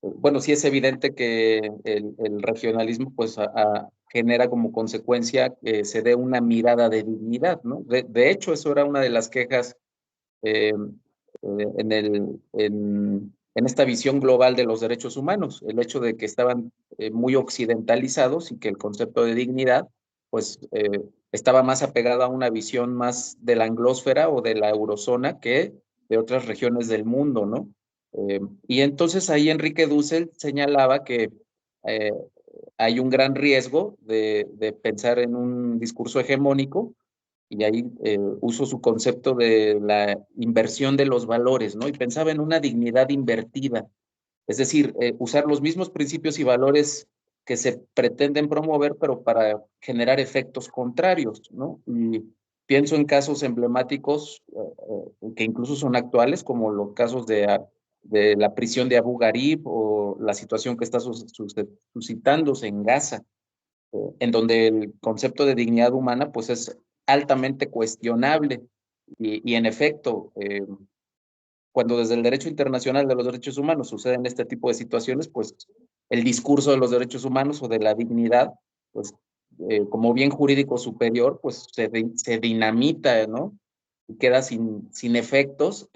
S7: Bueno, sí es evidente que el regionalismo pues genera como consecuencia que se dé una mirada de dignidad, ¿no? De hecho, eso era una de las quejas en esta visión global de los derechos humanos, el hecho de que estaban muy occidentalizados y que el concepto de dignidad pues estaba más apegado a una visión más de la anglósfera o de la eurozona que de otras regiones del mundo, ¿no? Y entonces ahí Enrique Dussel señalaba que hay un gran riesgo de pensar en un discurso hegemónico, y ahí uso su concepto de la inversión de los valores, ¿no? Y pensaba en una dignidad invertida, es decir, usar los mismos principios y valores que se pretenden promover, pero para generar efectos contrarios, ¿no? Y pienso en casos emblemáticos que incluso son actuales, como los casos de la prisión de Abu Ghraib o la situación que está suscitándose en Gaza, en donde el concepto de dignidad humana pues es altamente cuestionable y en efecto, cuando desde el derecho internacional de los derechos humanos suceden este tipo de situaciones, pues el discurso de los derechos humanos o de la dignidad, pues como bien jurídico superior, pues se dinamita, ¿no? Y queda sin efectos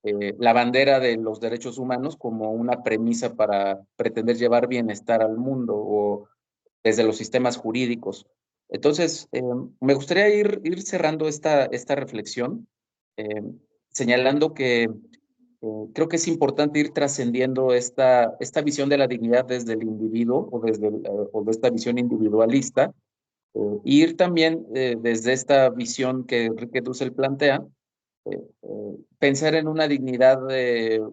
S7: la bandera de los derechos humanos como una premisa para pretender llevar bienestar al mundo o desde los sistemas jurídicos. Entonces, me gustaría ir cerrando esta reflexión, eh, señalando que creo que es importante ir trascendiendo esta visión de la dignidad desde el individuo o de esta visión individualista, ir también desde esta visión que Enrique Dussel plantea, pensar en una dignidad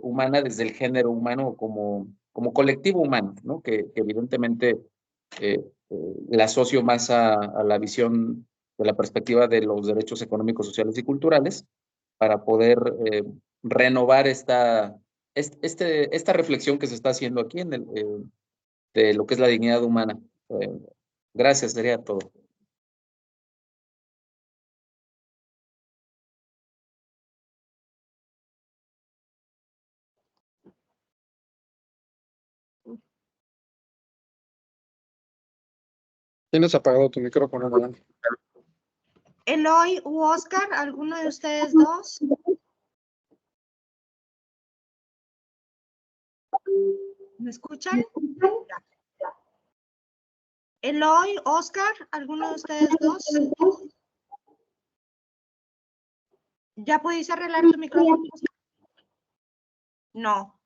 S7: humana desde el género humano como colectivo humano, ¿no? Que evidentemente eh, la asocio más a la visión de la perspectiva de los derechos económicos, sociales y culturales, para poder renovar esta reflexión que se está haciendo aquí de lo que es la dignidad humana. Eh, Gracias, sería todo.
S1: Tienes apagado tu micrófono, Mariana.
S2: Eloy u Oscar, ¿alguno de ustedes dos? ¿Me escuchan? Eloy, Oscar, ¿alguno de ustedes dos? ¿Ya pudiste arreglar tu micrófono? No.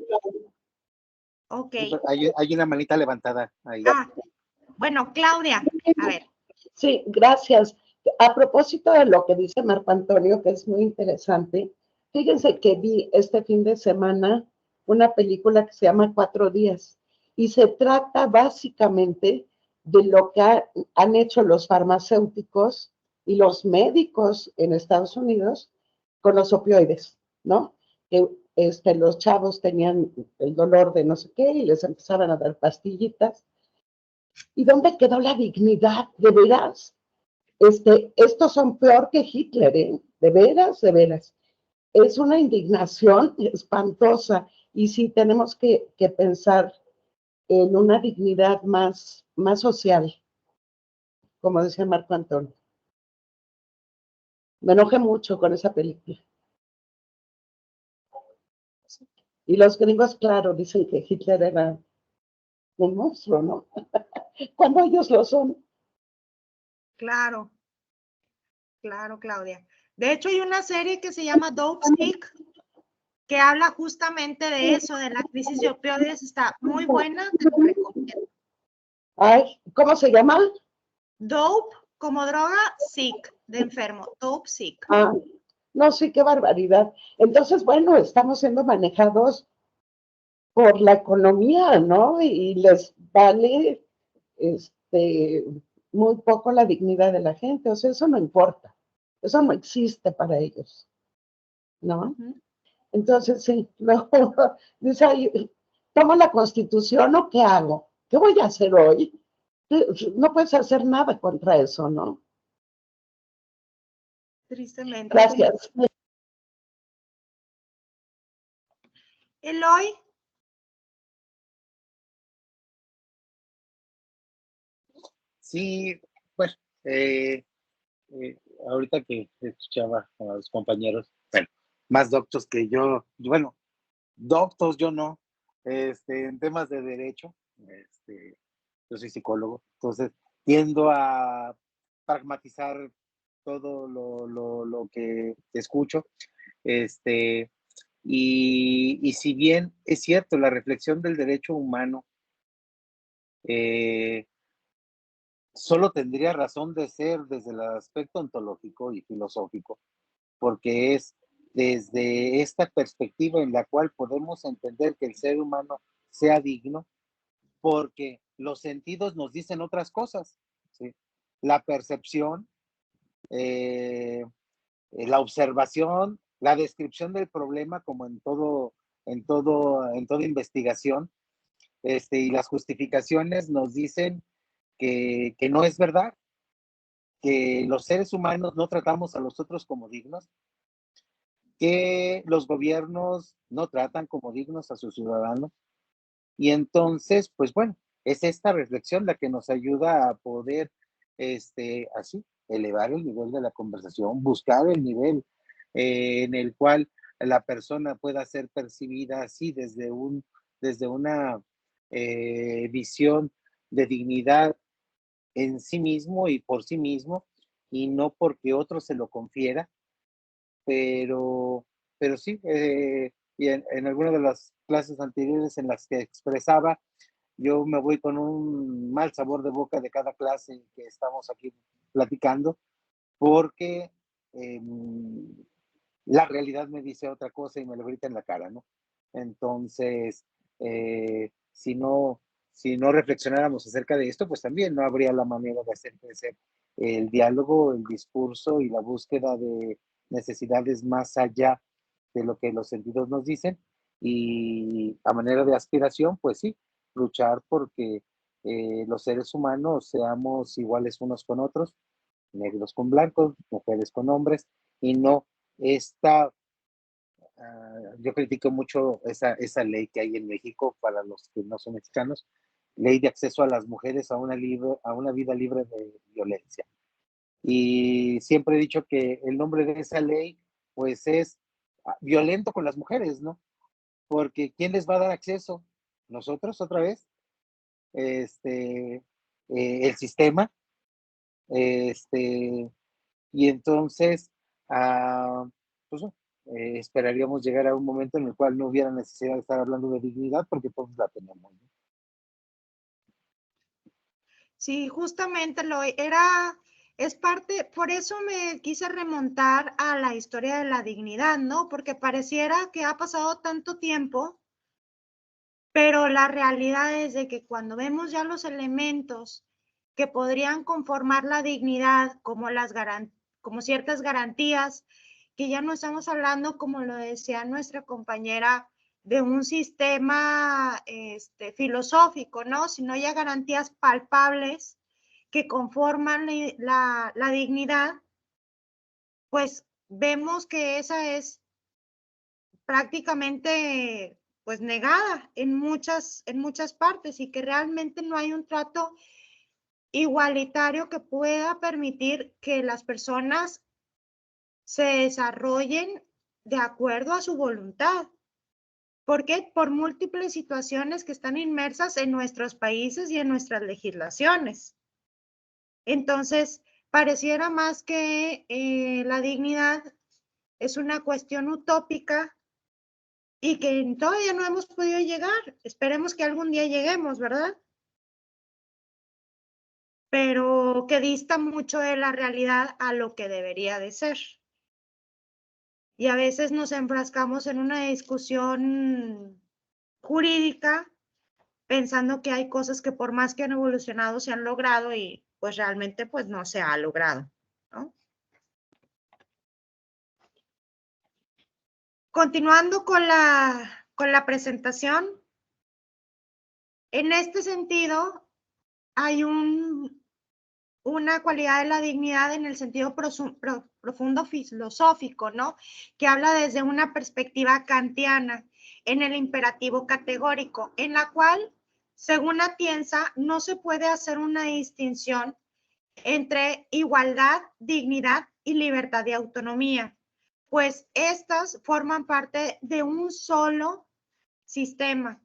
S2: Ok.
S4: Hay una manita levantada ahí.
S2: Ah, bueno, Claudia, a ver.
S3: Sí, gracias. A propósito de lo que dice Marco Antonio, que es muy interesante, fíjense que vi este fin de semana una película que se llama 4 días y se trata básicamente de lo que han hecho los farmacéuticos y los médicos en Estados Unidos con los opioides, ¿no? Que los chavos tenían el dolor de no sé qué y les empezaban a dar pastillitas. ¿Y dónde quedó la dignidad? ¿De veras? Estos son peor que Hitler, ¿eh? De veras, de veras. Es una indignación espantosa y sí tenemos que pensar en una dignidad más social, como decía Marco Antonio. Me enojé mucho con esa película. Y los gringos, claro, dicen que Hitler era un monstruo, ¿no? Cuando ellos lo son.
S2: Claro, claro, Claudia. De hecho, hay una serie que se llama Dope Sick, que habla justamente de eso, de la crisis de opioides. Está muy buena, te lo recomiendo.
S3: Ay, ¿cómo se llama?
S2: Dope, como droga, sick, de enfermo. Dope Sick.
S3: Ah, no, sí, qué barbaridad. Entonces, bueno, estamos siendo manejados por la economía, ¿no? Y les vale muy poco la dignidad de la gente, o sea, eso no importa, eso no existe para ellos, ¿no? Entonces, sí, luego dice, ay, ¿tomo la Constitución o qué hago? ¿Qué voy a hacer hoy? No puedes hacer nada contra eso, ¿no?
S2: Tristemente.
S3: Gracias.
S2: Eloy.
S4: Sí, bueno, ahorita que escuchaba a los compañeros, bueno, más doctos que yo, bueno, doctos yo no, en temas de derecho, yo soy psicólogo, entonces tiendo a pragmatizar todo lo que escucho, Y si bien es cierto, la reflexión del derecho humano solo tendría razón de ser desde el aspecto ontológico y filosófico, porque es desde esta perspectiva en la cual podemos entender que el ser humano sea digno, porque los sentidos nos dicen otras cosas, ¿sí? La percepción, la observación, la descripción del problema, como en toda investigación, y las justificaciones nos dicen que no es verdad, que los seres humanos no tratamos a los otros como dignos, que los gobiernos no tratan como dignos a sus ciudadanos. Y entonces, pues bueno, es esta reflexión la que nos ayuda a poder, así, elevar el nivel de la conversación, buscar el nivel en el cual la persona pueda ser percibida así desde una visión de dignidad en sí mismo y por sí mismo, y no porque otro se lo confiera, pero, pero sí, y en alguna de las clases anteriores en las que expresaba, yo me voy con un mal sabor de boca de cada clase que estamos aquí platicando, porque la realidad me dice otra cosa y me lo grita en la cara, ¿no? Entonces, si no reflexionáramos acerca de esto, pues también no habría la manera de hacer crecer el diálogo, el discurso y la búsqueda de necesidades más allá de lo que los sentidos nos dicen. Y a manera de aspiración, pues sí, luchar porque los seres humanos seamos iguales unos con otros, negros con blancos, mujeres con hombres, y no esta, yo critico mucho esa ley que hay en México para los que no son mexicanos, ley de acceso a las mujeres a una vida libre de violencia. Y siempre he dicho que el nombre de esa ley, pues es violento con las mujeres, ¿no? Porque ¿quién les va a dar acceso? ¿Nosotros otra vez? El sistema, y entonces, pues esperaríamos llegar a un momento en el cual no hubiera necesidad de estar hablando de dignidad porque todos la tenemos, ¿no?
S2: Sí, justamente es parte, por eso me quise remontar a la historia de la dignidad, ¿no? Porque pareciera que ha pasado tanto tiempo, pero la realidad es de que cuando vemos ya los elementos que podrían conformar la dignidad, como ciertas garantías, que ya no estamos hablando, como lo decía nuestra compañera, de un sistema filosófico, ¿no? Sino ya garantías palpables que conforman la dignidad, pues vemos que esa es prácticamente pues negada en muchas partes y que realmente no hay un trato igualitario que pueda permitir que las personas se desarrollen de acuerdo a su voluntad. ¿Por qué? Por múltiples situaciones que están inmersas en nuestros países y en nuestras legislaciones. Entonces, pareciera más que la dignidad es una cuestión utópica y que todavía no hemos podido llegar. Esperemos que algún día lleguemos, ¿verdad? Pero que dista mucho de la realidad a lo que debería de ser. Y a veces nos enfrascamos en una discusión jurídica pensando que hay cosas que por más que han evolucionado se han logrado y pues realmente pues no se ha logrado, ¿no? Continuando con la presentación, en este sentido hay una cualidad de la dignidad en el sentido profundo filosófico, ¿no? Que habla desde una perspectiva kantiana en el imperativo categórico, en la cual, según Atienza, no se puede hacer una distinción entre igualdad, dignidad y libertad de autonomía, pues estas forman parte de un solo sistema,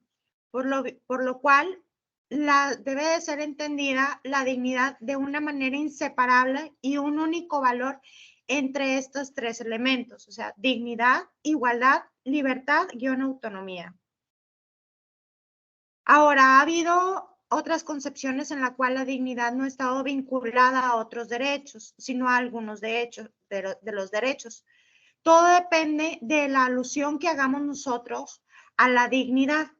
S2: por lo cual debe de ser entendida la dignidad de una manera inseparable y un único valor entre estos tres elementos, o sea, dignidad, igualdad, libertad, autonomía. Ahora, ha habido otras concepciones en la cual la dignidad no ha estado vinculada a otros derechos, sino a algunos derechos, de los derechos. Todo depende de la alusión que hagamos nosotros a la dignidad.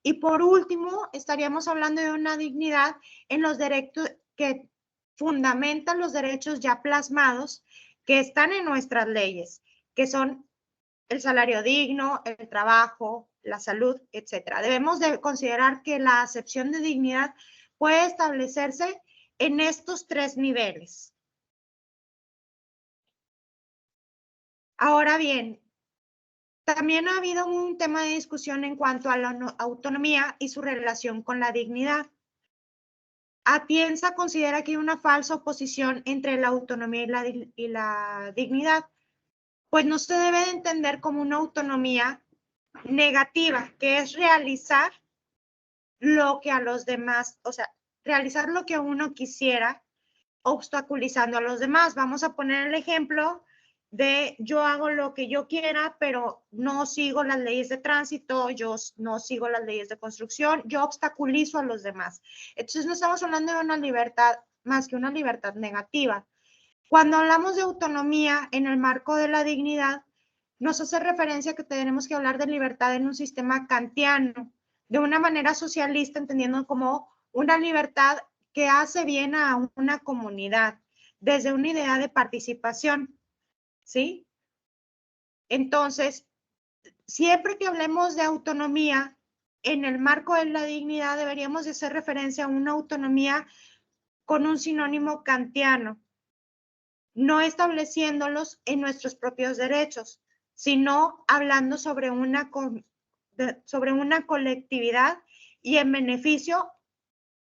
S2: Y por último, estaríamos hablando de una dignidad en los derechos que fundamentan los derechos ya plasmados que están en nuestras leyes, que son el salario digno, el trabajo, la salud, etcétera. Debemos de considerar que la acepción de dignidad puede establecerse en estos tres niveles. Ahora bien, también ha habido un tema de discusión en cuanto a la autonomía y su relación con la dignidad. Atienza considera que hay una falsa oposición entre la autonomía y la dignidad, pues no se debe de entender como una autonomía negativa, que es realizar lo que a los demás, o sea, realizar lo que uno quisiera, obstaculizando a los demás. Vamos a poner el ejemplo de yo hago lo que yo quiera, pero no sigo las leyes de tránsito, yo no sigo las leyes de construcción, yo obstaculizo a los demás. Entonces no estamos hablando de una libertad más que una libertad negativa. Cuando hablamos de autonomía en el marco de la dignidad, nos hace referencia a que tenemos que hablar de libertad en un sistema kantiano, de una manera socialista, entendiendo como una libertad que hace bien a una comunidad, desde una idea de participación, ¿sí? Entonces, siempre que hablemos de autonomía, en el marco de la dignidad deberíamos de hacer referencia a una autonomía con un sinónimo kantiano, no estableciéndolos en nuestros propios derechos, sino hablando sobre una colectividad y en beneficio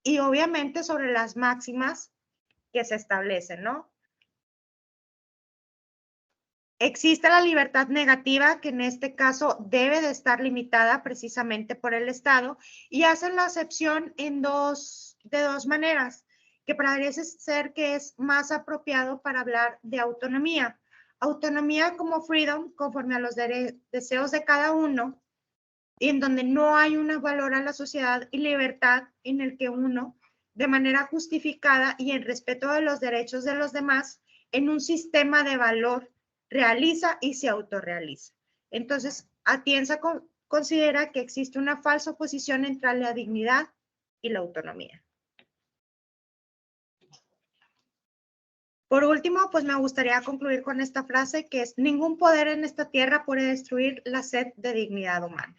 S2: y obviamente sobre las máximas que se establecen, ¿no? Existe la libertad negativa, que en este caso debe de estar limitada precisamente por el Estado, y hacen la acepción de dos maneras, que parece ser que es más apropiado para hablar de autonomía. Autonomía como freedom, conforme a los deseos de cada uno, y en donde no hay un valor a la sociedad, y libertad en el que uno, de manera justificada y en respeto de los derechos de los demás, en un sistema de valor, realiza y se autorrealiza. Entonces, Atienza considera que existe una falsa oposición entre la dignidad y la autonomía. Por último, pues me gustaría concluir con esta frase que es: ningún poder en esta tierra puede destruir la sed de dignidad humana.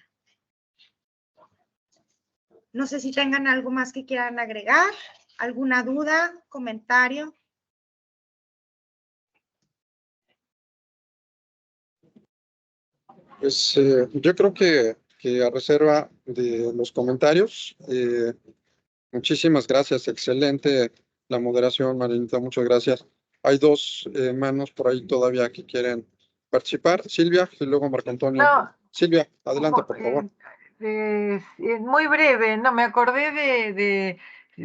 S2: No sé si tengan algo más que quieran agregar, alguna duda, comentario.
S1: Pues yo creo que a reserva de los comentarios, muchísimas gracias, excelente la moderación, Marinita, muchas gracias. Hay dos manos por ahí todavía que quieren participar, Silvia y luego Marco Antonio.
S5: No,
S1: Silvia, adelante, por favor.
S5: Muy breve, no, me acordé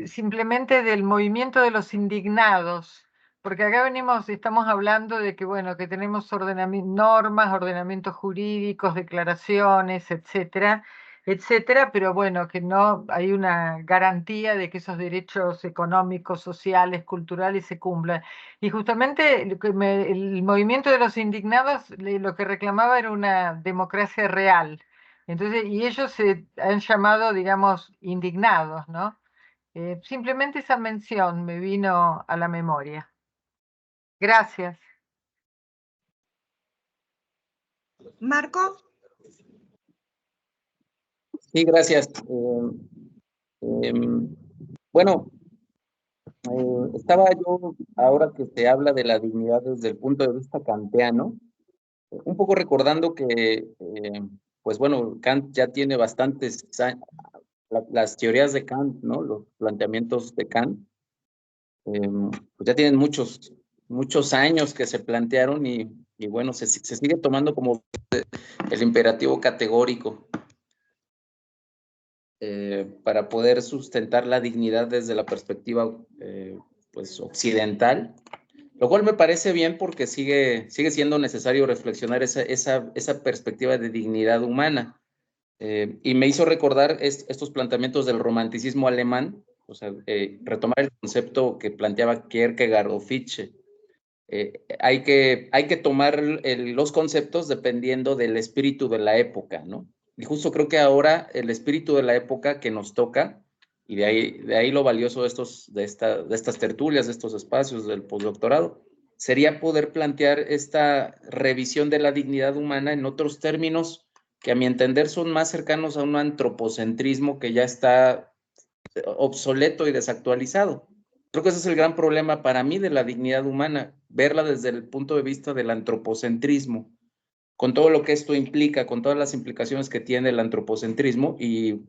S5: simplemente del movimiento de los indignados, porque acá estamos hablando de que, bueno, que tenemos normas, ordenamientos jurídicos, declaraciones, etcétera, etcétera, pero bueno, que no hay una garantía de que esos derechos económicos, sociales, culturales se cumplan. Y justamente el movimiento de los indignados lo que reclamaba era una democracia real. Entonces, y ellos se han llamado, digamos, indignados, ¿no? Simplemente esa mención me vino a la memoria. Gracias.
S2: Marco.
S7: Sí, gracias. Bueno, estaba yo, ahora que se habla de la dignidad desde el punto de vista kantiano, un poco recordando que, pues bueno, Kant ya tiene bastantes, las teorías de Kant, ¿no? Los planteamientos de Kant, pues ya tienen muchos años que se plantearon y bueno, se sigue tomando como el imperativo categórico para poder sustentar la dignidad desde la perspectiva pues occidental. Lo cual me parece bien porque sigue siendo necesario reflexionar esa perspectiva de dignidad humana. Y me hizo recordar estos planteamientos del romanticismo alemán, o sea, retomar el concepto que planteaba Kierkegaard o Fichte. Hay que tomar los conceptos dependiendo del espíritu de la época, ¿no? Y justo creo que ahora el espíritu de la época que nos toca, y de ahí lo valioso de estas tertulias, de estos espacios del postdoctorado, sería poder plantear esta revisión de la dignidad humana en otros términos que a mi entender son más cercanos a un antropocentrismo que ya está obsoleto y desactualizado. Creo que ese es el gran problema para mí de la dignidad humana, verla desde el punto de vista del antropocentrismo, con todo lo que esto implica, con todas las implicaciones que tiene el antropocentrismo, y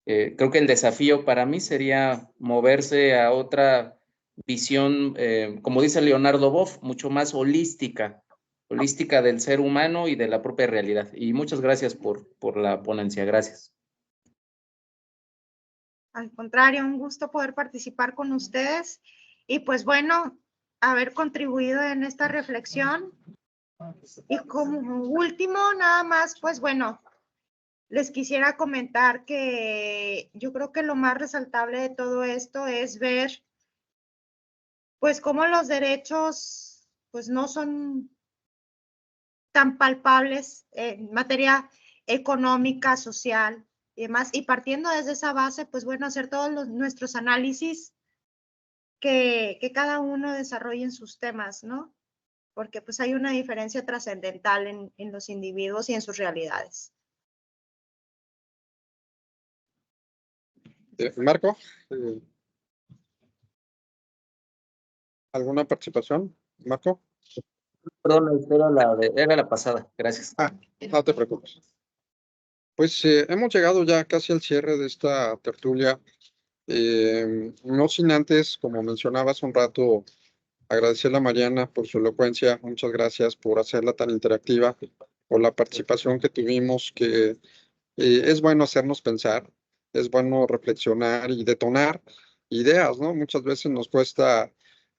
S7: creo que el desafío para mí sería moverse a otra visión, como dice Leonardo Boff, mucho más holística del ser humano y de la propia realidad. Y muchas gracias por la ponencia. Gracias.
S2: Al contrario, un gusto poder participar con ustedes y pues bueno, haber contribuido en esta reflexión. Y como último, nada más, pues bueno, les quisiera comentar que yo creo que lo más resaltable de todo esto es ver pues cómo los derechos pues no son tan palpables en materia económica, social y demás. Y partiendo desde esa base, pues bueno, hacer todos nuestros análisis que cada uno desarrolle en sus temas, ¿no? Porque pues hay una diferencia trascendental en los individuos y en sus realidades.
S1: Marco, ¿alguna participación? Marco.
S7: Perdón, era la pasada. Gracias.
S1: No te preocupes. Pues hemos llegado ya casi al cierre de esta tertulia. No sin antes, como mencionaba hace un rato, agradecerle a Mariana por su elocuencia. Muchas gracias por hacerla tan interactiva, por la participación que tuvimos, que es bueno hacernos pensar, es bueno reflexionar y detonar ideas, ¿no? Muchas veces nos cuesta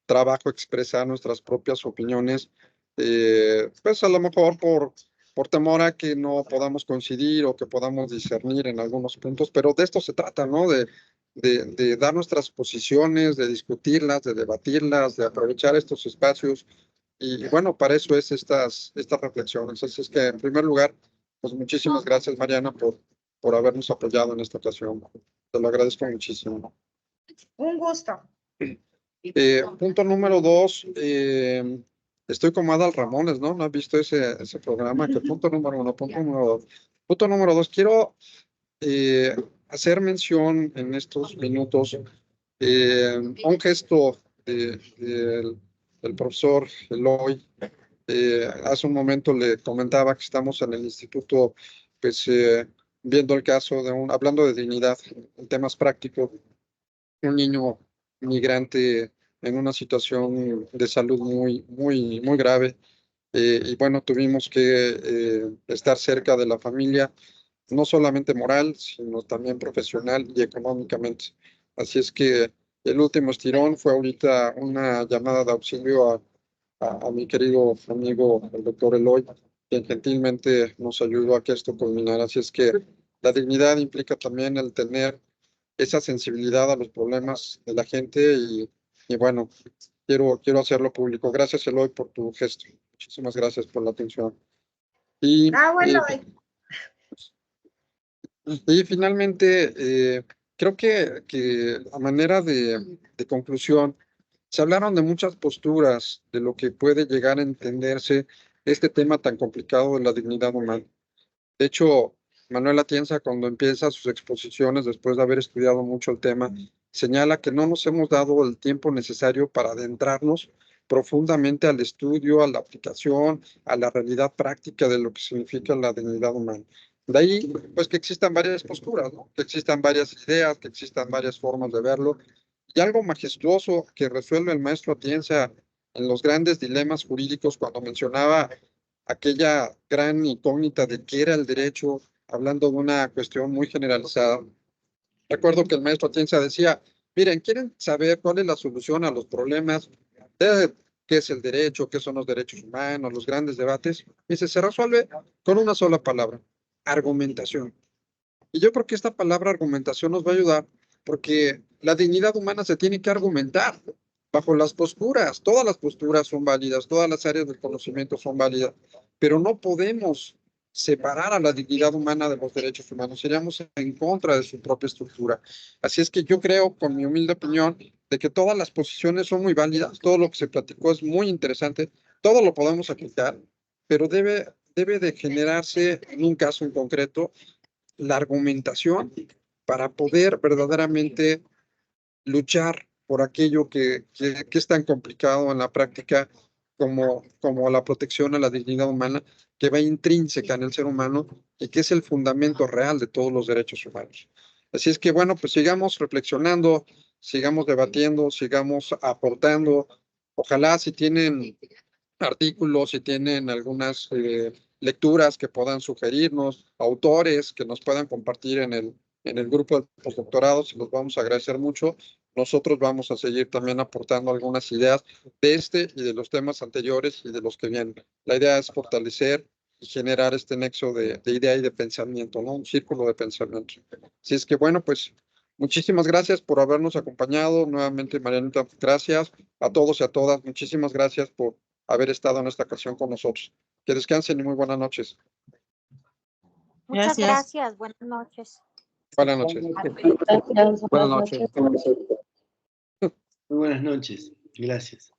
S1: trabajo expresar nuestras propias opiniones, pues a lo mejor por temor a que no podamos coincidir o que podamos discernir en algunos puntos, pero de esto se trata, ¿no? De dar nuestras posiciones, de discutirlas, de debatirlas, de aprovechar estos espacios. Y bueno, para eso es estas reflexiones. Así es que, en primer lugar, pues muchísimas gracias, Mariana, por habernos apoyado en esta ocasión. Te lo agradezco muchísimo.
S2: Un gusto.
S1: Punto número 2, estoy como Adal Ramones, ¿no? ¿No has visto ese programa? Que punto número 1, punto número 2. Punto número 2, quiero hacer mención en estos minutos un gesto del profesor Eloy. Hace un momento le comentaba que estamos en el instituto, pues viendo el caso hablando de dignidad en temas prácticos, un niño migrante en una situación de salud muy grave. Y bueno, tuvimos que estar cerca de la familia, no solamente moral, sino también profesional y económicamente. Así es que el último estirón fue ahorita una llamada de auxilio a mi querido amigo, el doctor Eloy, quien gentilmente nos ayudó a que esto culminara. Así es que la dignidad implica también el tener esa sensibilidad a los problemas de la gente y bueno, quiero hacerlo público. Gracias, Eloy, por tu gesto. Muchísimas gracias por la atención.
S2: Bueno,
S1: Y finalmente, creo que a manera de conclusión, se hablaron de muchas posturas de lo que puede llegar a entenderse este tema tan complicado de la dignidad humana. De hecho, Manuel Atienza, cuando empieza sus exposiciones, después de haber estudiado mucho el tema, señala que no nos hemos dado el tiempo necesario para adentrarnos profundamente al estudio, a la aplicación, a la realidad práctica de lo que significa la dignidad humana. De ahí, pues que existan varias posturas, ¿no? Que existan varias ideas, que existan varias formas de verlo. Y algo majestuoso que resuelve el maestro Atienza en los grandes dilemas jurídicos cuando mencionaba aquella gran incógnita de qué era el derecho, hablando de una cuestión muy generalizada. Recuerdo que el maestro Atienza decía, miren, ¿quieren saber cuál es la solución a los problemas? qué es el derecho, qué son los derechos humanos, los grandes debates. Dice, se resuelve con una sola palabra, argumentación. Y yo creo que esta palabra argumentación nos va a ayudar porque la dignidad humana se tiene que argumentar bajo las posturas. Todas las posturas son válidas, todas las áreas del conocimiento son válidas, pero no podemos separar a la dignidad humana de los derechos humanos. Seríamos en contra de su propia estructura. Así es que yo creo, con mi humilde opinión, de que todas las posiciones son muy válidas, todo lo que se platicó es muy interesante, todo lo podemos aplicar, pero debe de generarse en un caso en concreto la argumentación para poder verdaderamente luchar por aquello que es tan complicado en la práctica como la protección a la dignidad humana, que va intrínseca en el ser humano y que es el fundamento real de todos los derechos humanos. Así es que, bueno, pues sigamos reflexionando, sigamos debatiendo, sigamos aportando. Ojalá si tienen artículos, si tienen algunas lecturas que puedan sugerirnos, autores que nos puedan compartir en el grupo de postdoctorados, y los vamos a agradecer mucho. Nosotros vamos a seguir también aportando algunas ideas de este y de los temas anteriores y de los que vienen. La idea es fortalecer y generar este nexo de idea y de pensamiento, ¿no? Un círculo de pensamiento. Así es que, bueno, pues muchísimas gracias por habernos acompañado. Nuevamente, Marianita, gracias a todos y a todas. Muchísimas gracias por haber estado en esta ocasión con nosotros. Que descansen y muy buenas noches.
S9: Muchas gracias. Buenas noches.
S1: Buenas noches.
S3: Gracias.
S7: Buenas noches.
S6: Muy buenas noches. Gracias.